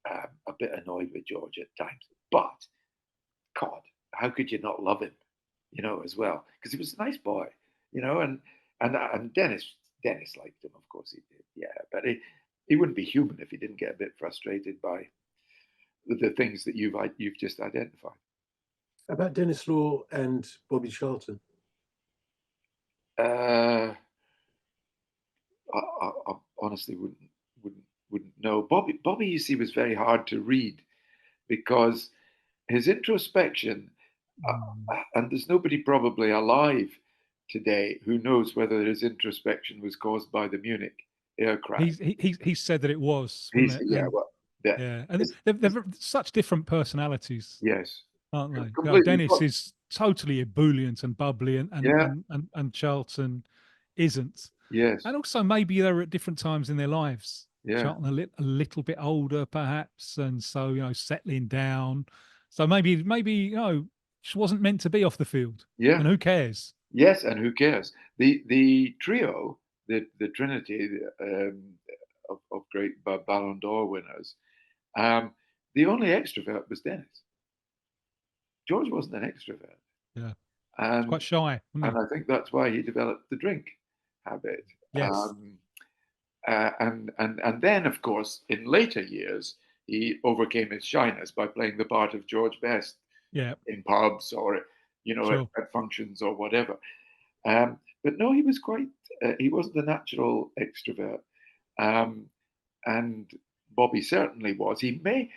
a bit annoyed with George at times. But, God, how could you not love him, as well? Because he was a nice boy, and Dennis liked him, of course he did, but he wouldn't be human if he didn't get a bit frustrated by the things that you've just identified. How about Denis Law and Bobby Charlton? I honestly wouldn't know. Bobby, you see, was very hard to read because his introspection, and there's nobody probably alive today who knows whether his introspection was caused by the Munich air crash. He said that it was. And they're such different personalities. Yes, aren't they? Dennis is totally ebullient and bubbly, and Charlton isn't. Yes, and also maybe they're at different times in their lives. Yeah, Charlton a little bit older, perhaps, and so settling down. So maybe she wasn't meant to be off the field. Yeah, and who cares? Yes, and who cares? The trio, the Trinity of great Ballon d'Or winners. The only extrovert was Dennis. George wasn't an extrovert. Yeah, and quite shy. And I think that's why he developed the drink habit. Yes. And then, of course, in later years, he overcame his shyness by playing the part of George Best. Yeah. In pubs or sure. at functions or whatever. But no, he was he wasn't a natural extrovert. And Bobby certainly was. He may,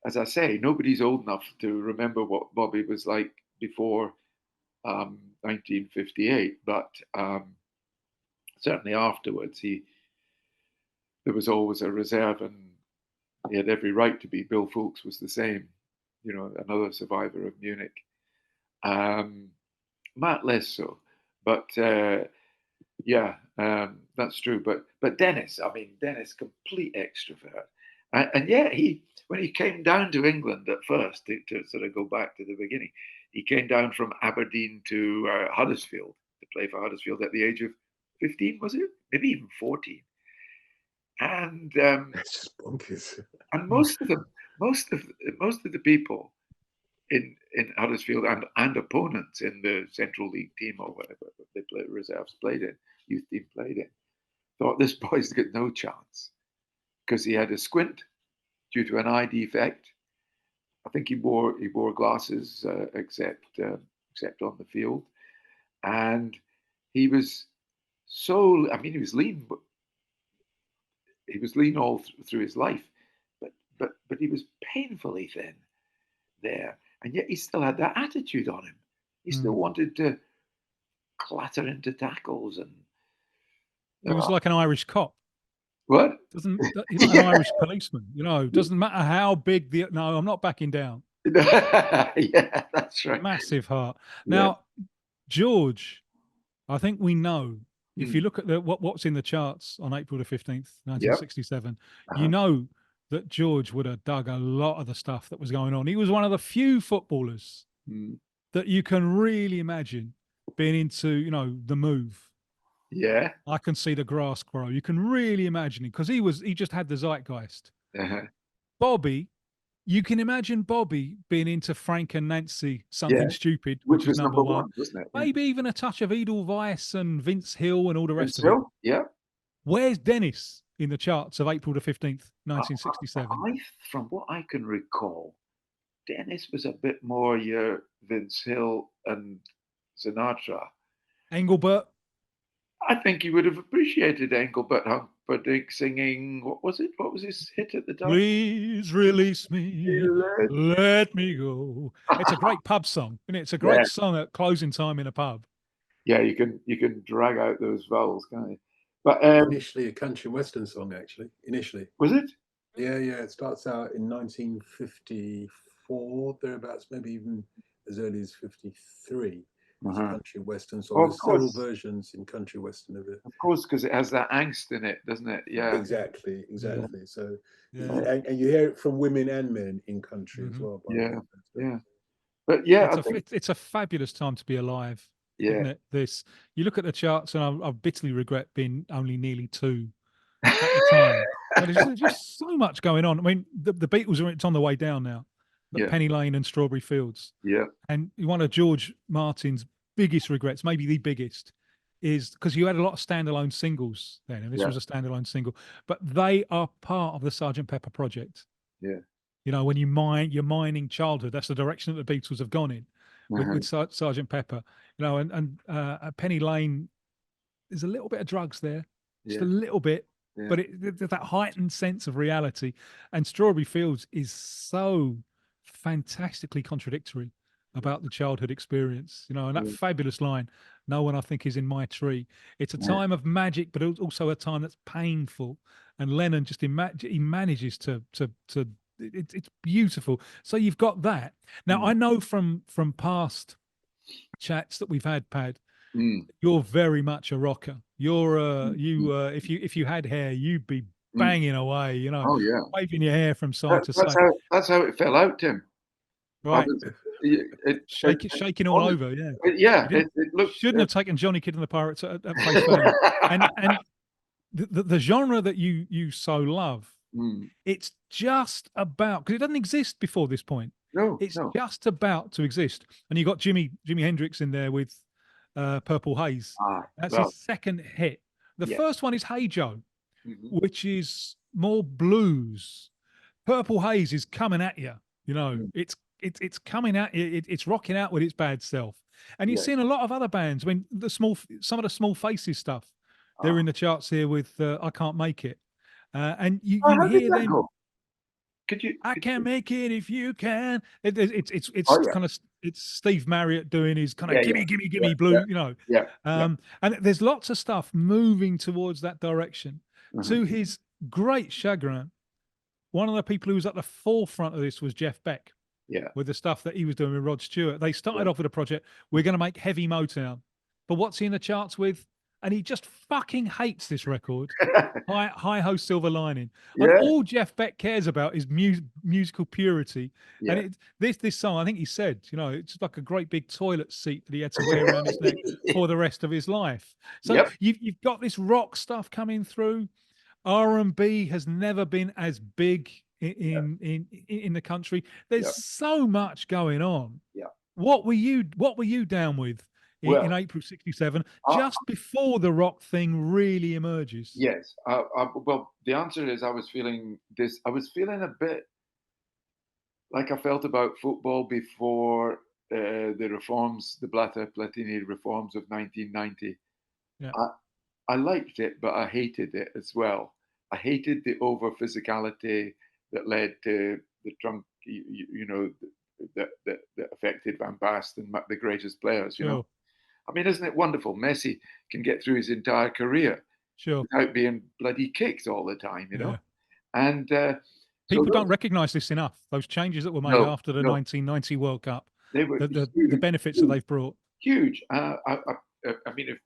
as I say, nobody's old enough to remember what Bobby was like before 1958, but certainly afterwards, there was always a reserve, and he had every right to be. Bill Foulkes was the same, another survivor of Munich. Matt less so, but that's true. But Dennis, Dennis, complete extrovert, and yet when he came down to England at first, to sort of go back to the beginning, he came down from Aberdeen to Huddersfield to play for Huddersfield at the age of 15, was it? Maybe even 14. And that's just bonkers. And most of the people in Huddersfield and opponents in the Central League team or whatever they reserves played in, youth team played in, thought this boy's got no chance because he had a squint due to an eye defect. I think he wore glasses except on the field, and he was so. He was lean, but he was lean all through his life, but he was painfully thin there, and yet he still had that attitude on him. He still wanted to clatter into tackles, and he was like an Irish cop. What? He's like an Irish policeman. Doesn't matter how big no, I'm not backing down. Yeah, that's right. Massive heart. Now, George, I think we know. If you look at what's in the charts on April the 15th, 1967, you know that George would have dug a lot of the stuff that was going on. He was one of the few footballers that you can really imagine being into, the move. Yeah. I can see the grass grow. You can really imagine it because he just had the zeitgeist. Bobby, you can imagine Bobby being into Frank and Nancy, Something Stupid, which is number one, wasn't it? Maybe even a touch of Edelweiss and Vince Hill and all the rest of it. Yeah. Where's Dennis in the charts of April the 15th, 1967? From what I can recall, Dennis was a bit more your Vince Hill and Sinatra. Engelbert? I think he would have appreciated Engelbert Humperdinck singing, what was it? What was his hit at the time? Please release me, let me go. It's a great pub song, isn't it? It's a great song at closing time in a pub. Yeah, you can drag out those vowels, can't you? But initially a country and western song, actually. Initially. Was it? Yeah. It starts out in 1954, thereabouts, maybe even as early as 53. Country western song. There's several versions in country western of it. Of course, because it has that angst in it, doesn't it? Yeah. Exactly. So, and you hear it from women and men in country as well. Yeah. But yeah, it's a fabulous time to be alive, yeah. isn't it? You look at the charts, and I bitterly regret being only nearly 2 at the time. But there's just so much going on. I mean, the Beatles it's on the way down now. But Penny Lane and Strawberry Fields. Yeah. And one of George Martin's biggest regrets, maybe the biggest, is because you had a lot of standalone singles then, and this was a standalone single, but they are part of the Sgt. Pepper project. Yeah. You know, when you're mining childhood, that's the direction that the Beatles have gone in with Sgt. Pepper. You know, and Penny Lane, there's a little bit of drugs there, just a little bit, but that heightened sense of reality. And Strawberry Fields is so fantastically contradictory about the childhood experience, you know, and that fabulous line, "No one I think is in my tree." It's a time of magic, but also a time that's painful. And Lennon just he manages to it's beautiful. So you've got that. Now I know from past chats that we've had, Pad, you're very much a rocker. You're if you had hair, you'd be banging away, you know, waving your hair from side to side. That's how it fell out, Tim. Right. Shaking all over, yeah. Yeah. Shouldn't have taken Johnny Kidd and the Pirates at face value. And the genre that you so love, it's just about, because it doesn't exist before this point. No, it's just about to exist. And you got Jimi Hendrix in there with Purple Haze. That's his second hit. The first one is Hey Joe, which is more blues. Purple Haze is coming at you. You know, it's coming out. It's rocking out with its bad self. And you've seen a lot of other bands. I mean, some of the Small Faces stuff. They're in the charts here with "I Can't Make It," and you hear them. Go? I can't make it if you can. It's kind of it's Steve Marriott doing his kind of gimme blue, you know. And there's lots of stuff moving towards that direction. To his great chagrin, one of the people who was at the forefront of this was Jeff Beck. With the stuff that he was doing with Rod Stewart. They started off with a project, we're going to make heavy Motown. But what's he in the charts with? And he just fucking hates this record. Hi Ho Silver Lining. And all Jeff Beck cares about is musical purity. And this song, I think he said, you know, it's like a great big toilet seat that he had to wear around his neck for the rest of his life. So you've got this rock stuff coming through. R&B has never been as big in the country. There's so much going on. What were you down with in April '67, just before the rock thing really emerges? Yes. Well, the answer is I was feeling a bit like I felt about football before the reforms, the Blatter-Platini reforms of 1990. I liked it, but I hated it as well. I hated the over physicality that led to the drunk, you know, that affected Van Basten, the greatest players, you know. I mean, isn't it wonderful? Messi can get through his entire career without being bloody kicked all the time, you know. And people don't recognise this enough. Those changes that were made after the 1990 World Cup, they were the benefits that they've brought. Huge. I mean,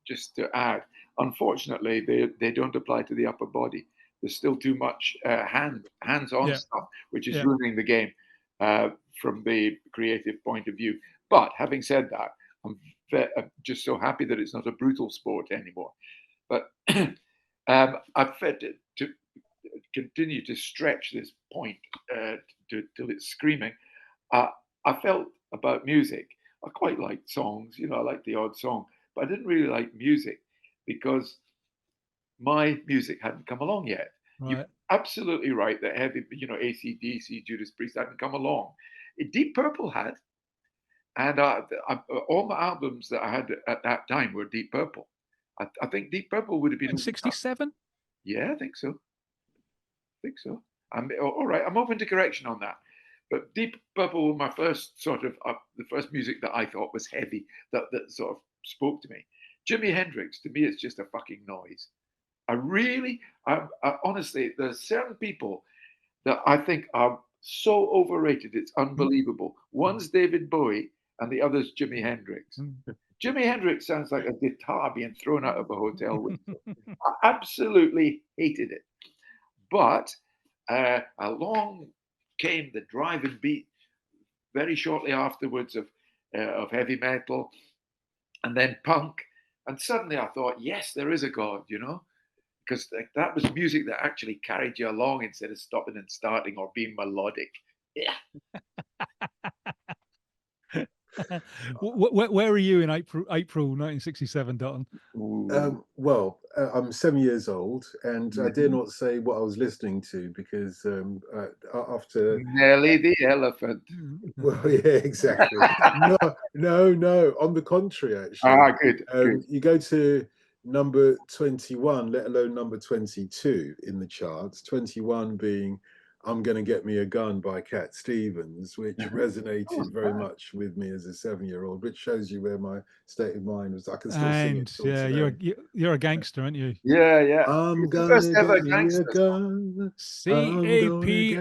just to add, unfortunately, they don't apply to the upper body. There's still too much hands-on stuff, which is ruining the game from the creative point of view. But having said that, I'm just so happy that it's not a brutal sport anymore. But I've fed it to continue to stretch this point till it's screaming. I felt about music. I quite liked songs, you know, I liked the odd song, but I didn't really like music because my music hadn't come along yet. Right. You're absolutely right that heavy, you know, AC/DC, Judas Priest hadn't come along. Deep Purple had. And all my albums that I had at that time were Deep Purple. I think Deep Purple would have been in '67. Yeah, I think so. All right. I'm open to correction on that. But Deep Purple were my first sort of the first music that I thought was heavy that sort of spoke to me. Jimi Hendrix to me is just a fucking noise. Honestly, there's certain people that I think are so overrated. It's unbelievable. One's David Bowie, and the other's Jimi Hendrix. Jimi Hendrix sounds like a guitar being thrown out of a hotel window. I absolutely hated it. But along came the driving beat very shortly afterwards of heavy metal, and then punk. And suddenly I thought, yes, there is a God, you know, because that was music that actually carried you along instead of stopping and starting or being melodic. Yeah. Where are you in April 1967, Dalton? Well, I'm 7 years old, and I dare not say what I was listening to because after Nelly the Elephant. well, yeah, exactly. No. On the contrary, actually. Good. You go to number 21, let alone number 22 in the charts. 21 being "I'm Gonna Get Me a Gun" by Cat Stevens, which resonated very much with me as a 7-year-old, which shows you where my state of mind was. I can still sing it. Yeah, you're a gangster, aren't you? Yeah. I'm it's gonna get me a gun.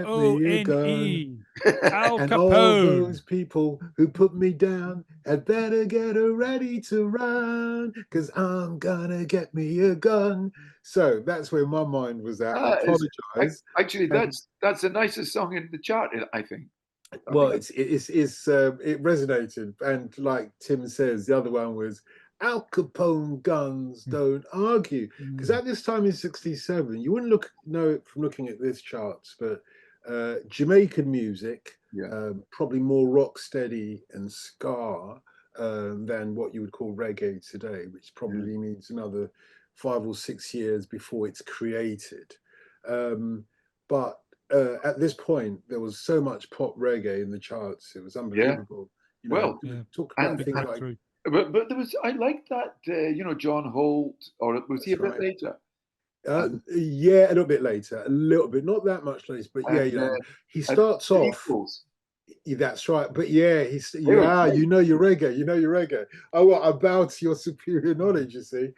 CAPONE. Al And all Capone. those people who put me down had better get ready to run, because I'm gonna get me a gun. So that's where my mind was at. I apologize. Actually, that's the nicest song in the chart, I think. Well, it resonated, and like Tim says, the other one was Al Capone guns don't argue, because at this time in '67, you wouldn't know it from looking at this charts, but Jamaican music, probably more rock steady and ska than what you would call reggae today, which probably needs another 5 or 6 years before it's created. But at this point, there was so much pop reggae in the charts; it was unbelievable. You know, talk about things like. But there was, I liked that, you know, John Holt, or was he a bit later? Yeah, a little bit later, a little bit, not that much later, but yeah, you know, he starts off. That's right, but yeah, you know your reggae. Oh, well, I bow to your superior knowledge. You see,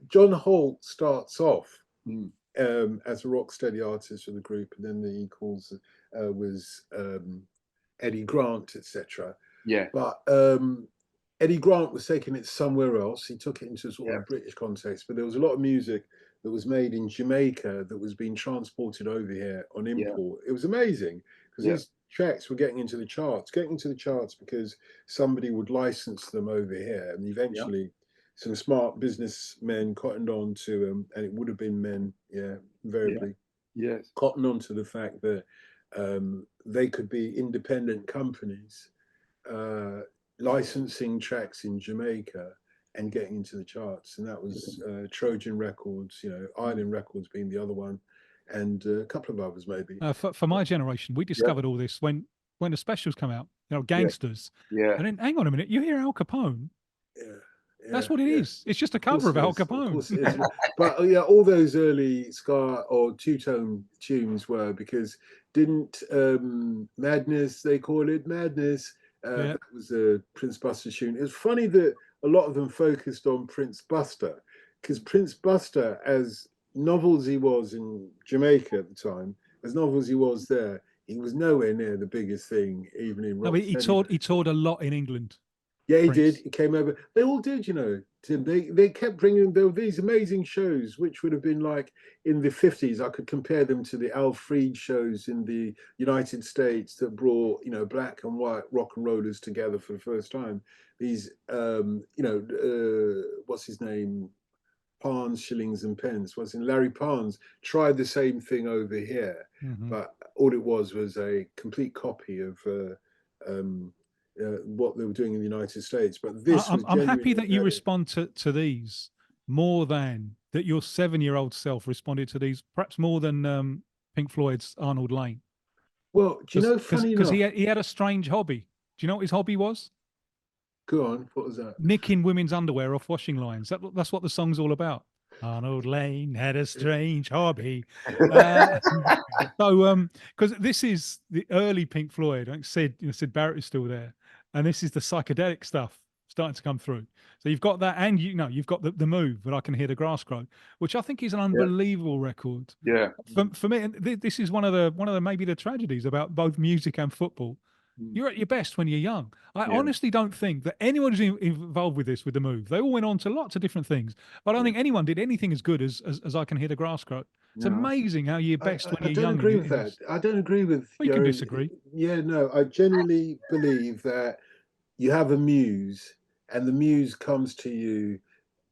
John Holt starts off as a rock steady artist for the group, and then the equals was Eddie Grant, etc. Yeah, but Eddie Grant was taking it somewhere else. He took it into sort of a British context, but there was a lot of music that was made in Jamaica that was being transported over here on import. It was amazing because these tracks were getting into the charts because somebody would license them over here, and eventually some smart businessmen cottoned on to them, and it would have been men, invariably, cottoned on to the fact that they could be independent companies licensing tracks in Jamaica and getting into the charts, and that was Trojan Records, you know, Island Records being the other one, and a couple of others maybe. For my generation, we discovered all this when the specials come out, you know, Gangsters. And then, hang on a minute, you hear Al Capone? That's what it is. It's just a cover of Al Capone. Of course it is. But yeah, all those early ska or two-tone tunes were, because didn't Madness, they call it Madness, that was a Prince Buster tune. It's funny that a lot of them focused on Prince Buster, because Prince Buster, as novel as he was in Jamaica at the time, as novel as he was there, he was nowhere near the biggest thing, even in rock. He toured a lot in England. Yeah, he did. He came over. They all did, you know, Tim. They kept bringing, there were these amazing shows, which would have been like in the 50s. I could compare them to the Al Freed shows in the United States that brought, you know, black and white rock and rollers together for the first time. These, you know, what's his name? Parnes, Shillings and Pence. Larry Parnes tried the same thing over here, but all it was a complete copy of what they were doing in the United States. But this I'm happy that you respond to these more than that your 7-year-old self responded to these, perhaps more than Pink Floyd's Arnold Layne. Well, do you know, funny enough, because he had a strange hobby. Do you know what his hobby was? Go on, what was that? Nicking women's underwear off washing lines. That's what the song's all about. Arnold Layne had a strange hobby. Because this is the early Pink Floyd. I think Sid Barrett is still there, and this is the psychedelic stuff starting to come through. So you've got that, and you've got the Move, but I Can Hear the Grass Grow, which I think is an unbelievable record. Yeah. For me, this is one of the maybe the tragedies about both music and football. You're at your best when you're young. I honestly don't think that anyone who's involved with the Move, they all went on to lots of different things. But I don't think anyone did anything as good as I Can Hear the Grass Grow. It's amazing how you're best when I you're don't young. agree with that. I don't agree with. We can disagree. Yeah, no, I generally believe that you have a muse, and the muse comes to you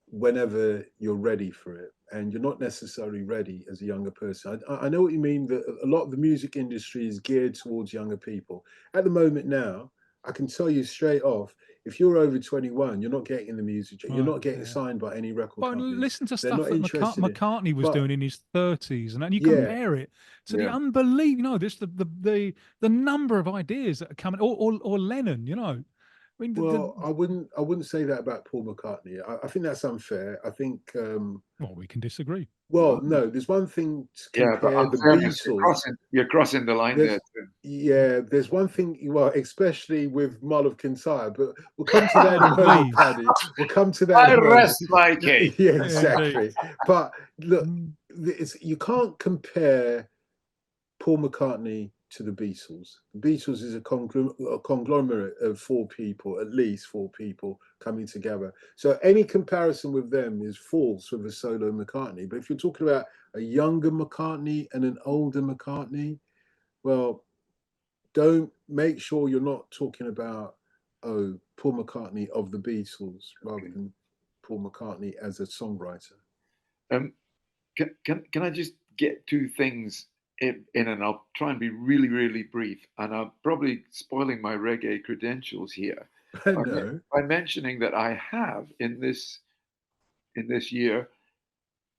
whenever you're ready for it, and you're not necessarily ready as a younger person. I know what you mean, that a lot of the music industry is geared towards younger people at the moment. Now I can tell you straight off, if you're over 21, you're not getting the music, you're not getting signed by any record companies. Listen to They're stuff not that interested McCartney was doing in his 30s, and you Yeah. compare it to the unbelievable, the number of ideas that are coming, or Lennon, I mean, Well, I wouldn't say that about Paul McCartney. I think that's unfair. I think well, we can disagree. well, no, there's one thing to Yeah, but compare the unfairness, Beatles. you're crossing the line there. Yeah, there's one thing, well, especially with Mull of Kintyre, but we'll come to that in a moment, Paddy. We'll come to that I in a moment. rest my case. Yeah, exactly. But look, you can't compare Paul McCartney to the Beatles. The Beatles is a conglomerate of four people, at least four people coming together. So any comparison with them is false with a solo McCartney. But if you're talking about a younger McCartney and an older McCartney, well, don't make sure you're not talking about Paul McCartney of the Beatles rather than Paul McCartney as a songwriter. Can I just get two things in, and I'll try and be really, really brief, and I'm probably spoiling my reggae credentials here by mentioning that I have in this year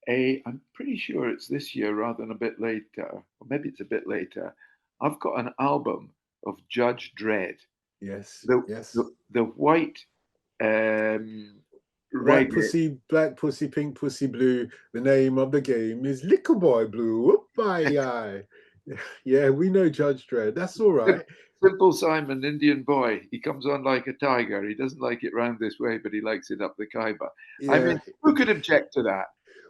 I'm pretty sure it's this year rather than a bit later, or maybe it's a bit later. I've got an album of Judge Dredd. Yes. The white White pussy, black pussy, pink pussy, blue. The name of the game is Liquor Boy Blue. Whoop-bye. Yeah, we know Judge Dredd. That's all right. Simple Simon, Indian boy. He comes on like a tiger. He doesn't like it round this way, but he likes it up the Khyber. Yeah. I mean, who could object to that?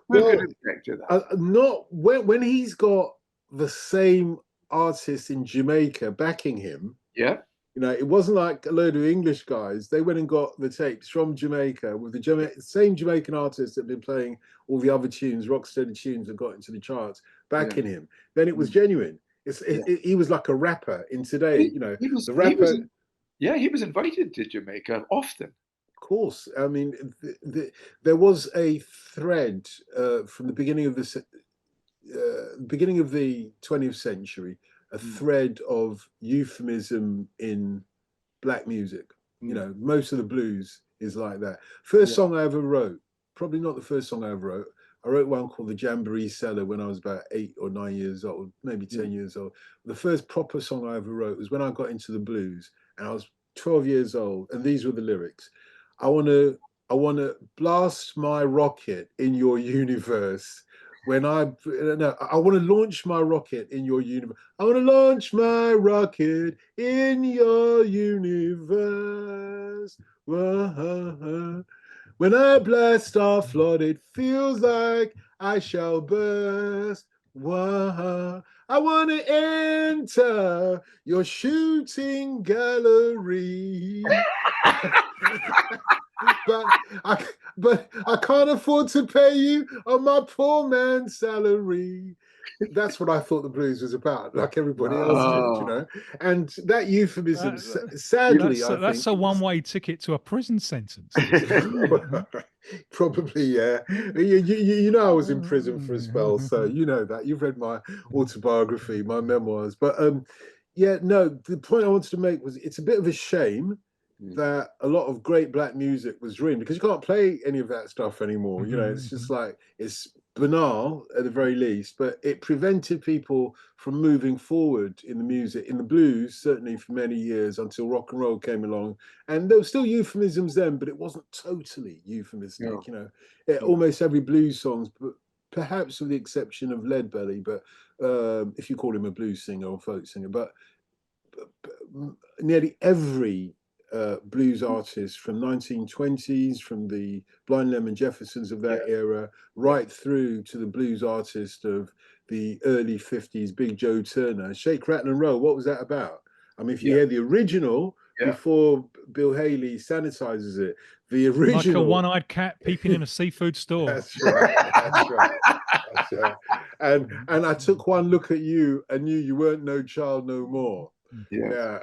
Who could object to that? Not when he's got the same artist in Jamaica backing him. Yeah. It wasn't like a load of English guys. They went and got the tapes from Jamaica with the same Jamaican artists that have been playing all the other tunes, rocksteady tunes that got into the charts, backing him. Then it was genuine. He was like a rapper in today. The rapper. He was invited to Jamaica often. Of course. I mean, there was a thread from the beginning of the 20th century. A thread of euphemism in black music. Most of the blues is like that. First song I ever wrote, probably not the first song I ever wrote. I wrote one called The Jamboree Seller when I was about 8 or 9 years old, maybe 10 years old. The first proper song I ever wrote was when I got into the blues, and I was 12 years old, and these were the lyrics. I want to blast my rocket in your universe. I want to launch my rocket in your universe. I want to launch my rocket in your universe. When I blast off, Lord, it feels like I shall burst. I want to enter your shooting gallery. But I can't afford to pay you on my poor man's salary. That's what I thought the blues was about, like everybody else did, And that euphemism, sadly, I think that's a one-way ticket to a prison sentence. Probably, yeah. I was in prison for a spell, so you know that. You've read my autobiography, my memoirs. But the point I wanted to make was it's a bit of a shame that a lot of great black music was ruined because you can't play any of that stuff anymore. It's just like, it's banal at the very least, but it prevented people from moving forward in the music, in the blues, certainly for many years until rock and roll came along. And there were still euphemisms then, but it wasn't totally euphemistic. Almost every blues song, but perhaps with the exception of Leadbelly, but if you call him a blues singer or folk singer, but nearly every blues artists from 1920s, from the Blind Lemon Jeffersons of that era, right through to the blues artist of the early 50s, Big Joe Turner. Shake, Rattle and Roll, what was that about? I mean, if you hear the original before Bill Haley sanitizes it, the original... Like a one-eyed cat peeping in a seafood store. That's right. And I took one look at you and knew you weren't no child no more. Yeah. Yeah.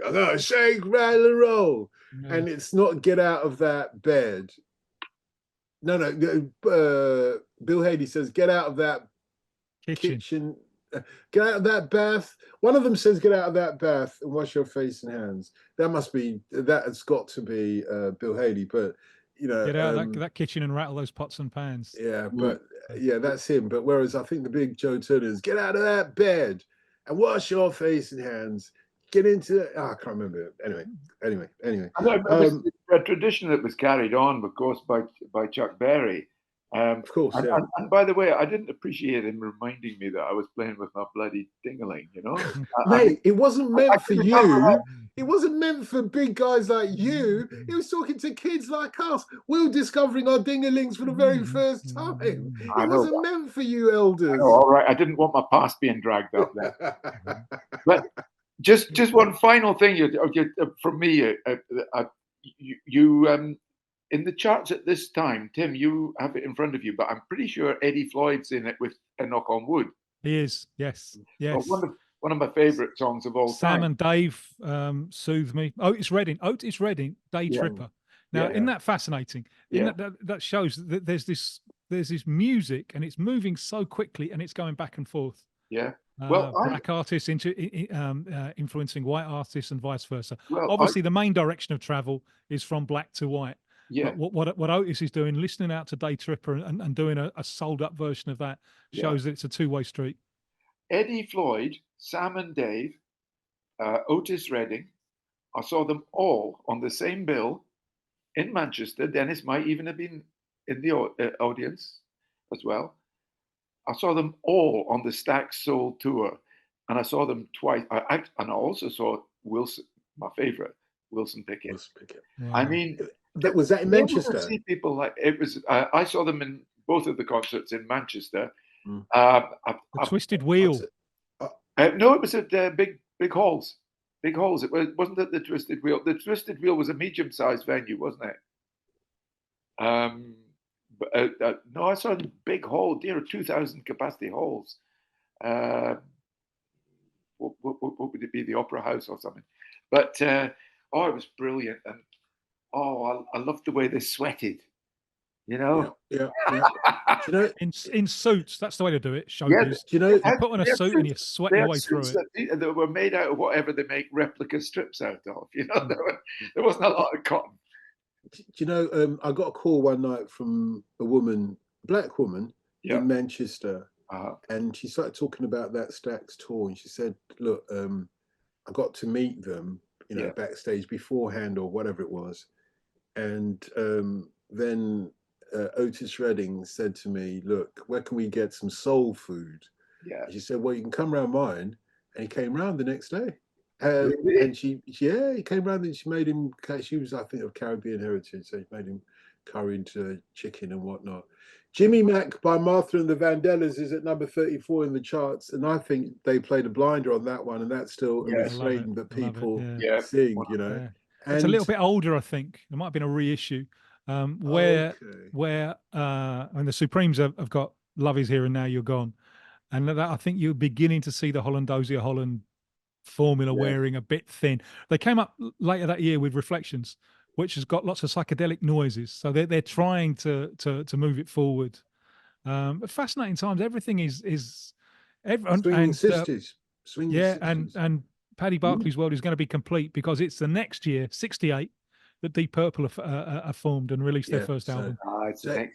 I got shake, rattle, and roll. Yeah. And it's not get out of that bed. No. Bill Haley says, get out of that kitchen. Get out of that bath. One of them says, get out of that bath and wash your face and hands. That has got to be Bill Haley. But, you know. Get out of that kitchen and rattle those pots and pans. Yeah, but yeah, that's him. But whereas I think the big Joe Turner is, get out of that bed and wash your face and hands. Get into I can't remember it. Anyway. It was a tradition that was carried on, of course, by Chuck Berry. Of course, and by the way, I didn't appreciate him reminding me that I was playing with my bloody ding-a-ling, you know? Mate, it wasn't meant for you. It wasn't meant for big guys like you. It was talking to kids like us. We were discovering our ding-a-lings for the very first time. It wasn't meant for you elders. All right, I didn't want my past being dragged up there. But just one final thing from me. You in the charts at this time, Tim, you have it in front of you, but I'm pretty sure Eddie Floyd's in it with A Knock on Wood. He is, yes. One of my favourite songs of all time. Sam and Dave, Soothe Me. Otis Redding, Day Tripper. Now, isn't that fascinating? That shows that there's this music and it's moving so quickly and it's going back and forth. Yeah. Black artists influencing white artists and vice versa. Obviously, the main direction of travel is from black to white. Yeah. But what Otis is doing, listening out to Day Tripper and doing a sold up version of that, shows that it's a two-way street. Eddie Floyd, Sam and Dave, Otis Redding, I saw them all on the same bill in Manchester. Dennis might even have been in the audience as well. I saw them all on the Stax Soul tour, and I saw them twice. And I also saw Wilson, my favorite, Wilson Pickett. Yeah. I mean, was that in Manchester? See people like it was. I saw them in both of the concerts in Manchester. Twisted Wheel. No, it was at big halls. Big halls. It wasn't at the Twisted Wheel. The Twisted Wheel was a medium-sized venue, wasn't it? No, I saw a big hall, 2,000 capacity halls. What would it be? The Opera House or something? But it was brilliant, and I loved the way they sweated. You know, yeah. You know, in suits, that's the way to do it. Showbiz. You know, you put on a suit and you sweat your way through it. They were made out of whatever they make replica strips out of. You know, there wasn't a lot of cotton. Do you know, I got a call one night from a black woman in Manchester, and she started talking about that Stax tour, and she said, look, I got to meet them, backstage beforehand or whatever it was. And then Otis Redding said to me, look, where can we get some soul food? Yeah. And she said, well, you can come round mine. And he came round the next day. Really? And he came round and she made him, she was, I think, of Caribbean heritage, so she made him curried chicken and whatnot. Jimmy Mac by Martha and the Vandellas is at number 34 in the charts, and I think they played a blinder on that one, and that's still a refrain that people sing, you know. Yeah. It's a little bit older, I think. It might have been a reissue where the Supremes have got Love Is Here and Now You're Gone, and that I think you're beginning to see the Hollandosia Holland formula wearing a bit thin. They came up later that year with Reflections, which has got lots of psychedelic noises, so they're trying to move it forward. But fascinating times. Everything is Swinging Sisters. Swinging Sisters. And Paddy Barclay's world is going to be complete because it's the next year, 68, that Deep Purple are formed and released their first album.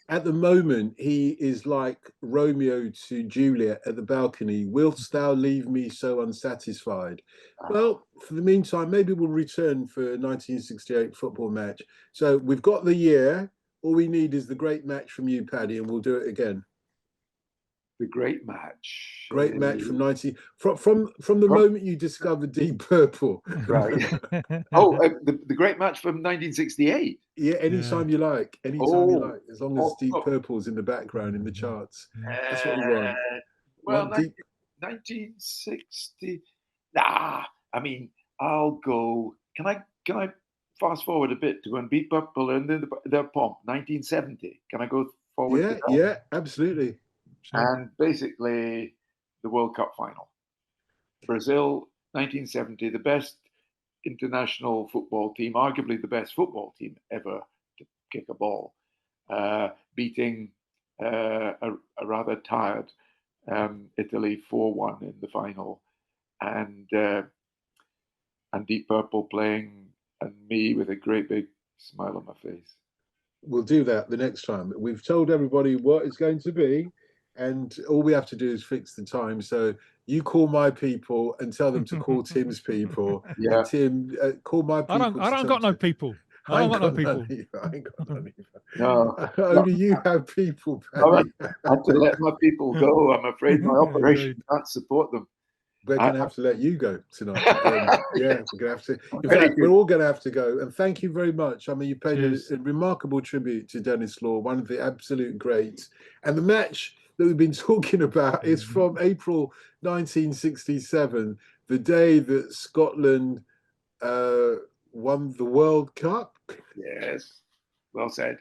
At the moment, he is like Romeo to Juliet at the balcony. Whilst thou leave me so unsatisfied? Well, for the meantime, maybe we'll return for a 1968 football match. So we've got the year. All we need is the great match from you, Paddy, and we'll do it again. The great match. Great match from from the moment you discovered Deep Purple. Right. The great match from 1968. Yeah, anytime you like. Anytime you like. As long as Deep Purple's in the background in the charts. That's what we want. Well, 1960. I mean, I'll go. Can I fast forward a bit to when Deep Purple and their pomp, 1970? Can I go forward? Yeah, absolutely. And basically the World Cup final. Brazil, 1970, the best international football team, arguably the best football team ever to kick a ball, beating a rather tired Italy 4-1 in the final, and Deep Purple playing, and me with a great big smile on my face. We'll do that the next time. We've told everybody what it's going to be, and all we have to do is fix the time. So you call my people and tell them to call Tim's people. Yeah. And Tim, call my people. I don't got no people. I ain't got no people. I ain't got none either. No. Only you have people, Paddy. I had to let my people go. I'm afraid my operation can't support them. We're going to have to let you go tonight. Yeah, we're going to have to. In fact, we're all going to have to go. And thank you very much. I mean, you paid a remarkable tribute to Denis Law, one of the absolute greats. And the match that we've been talking about is from April 1967, the day that Scotland won the World Cup. Yes, well said.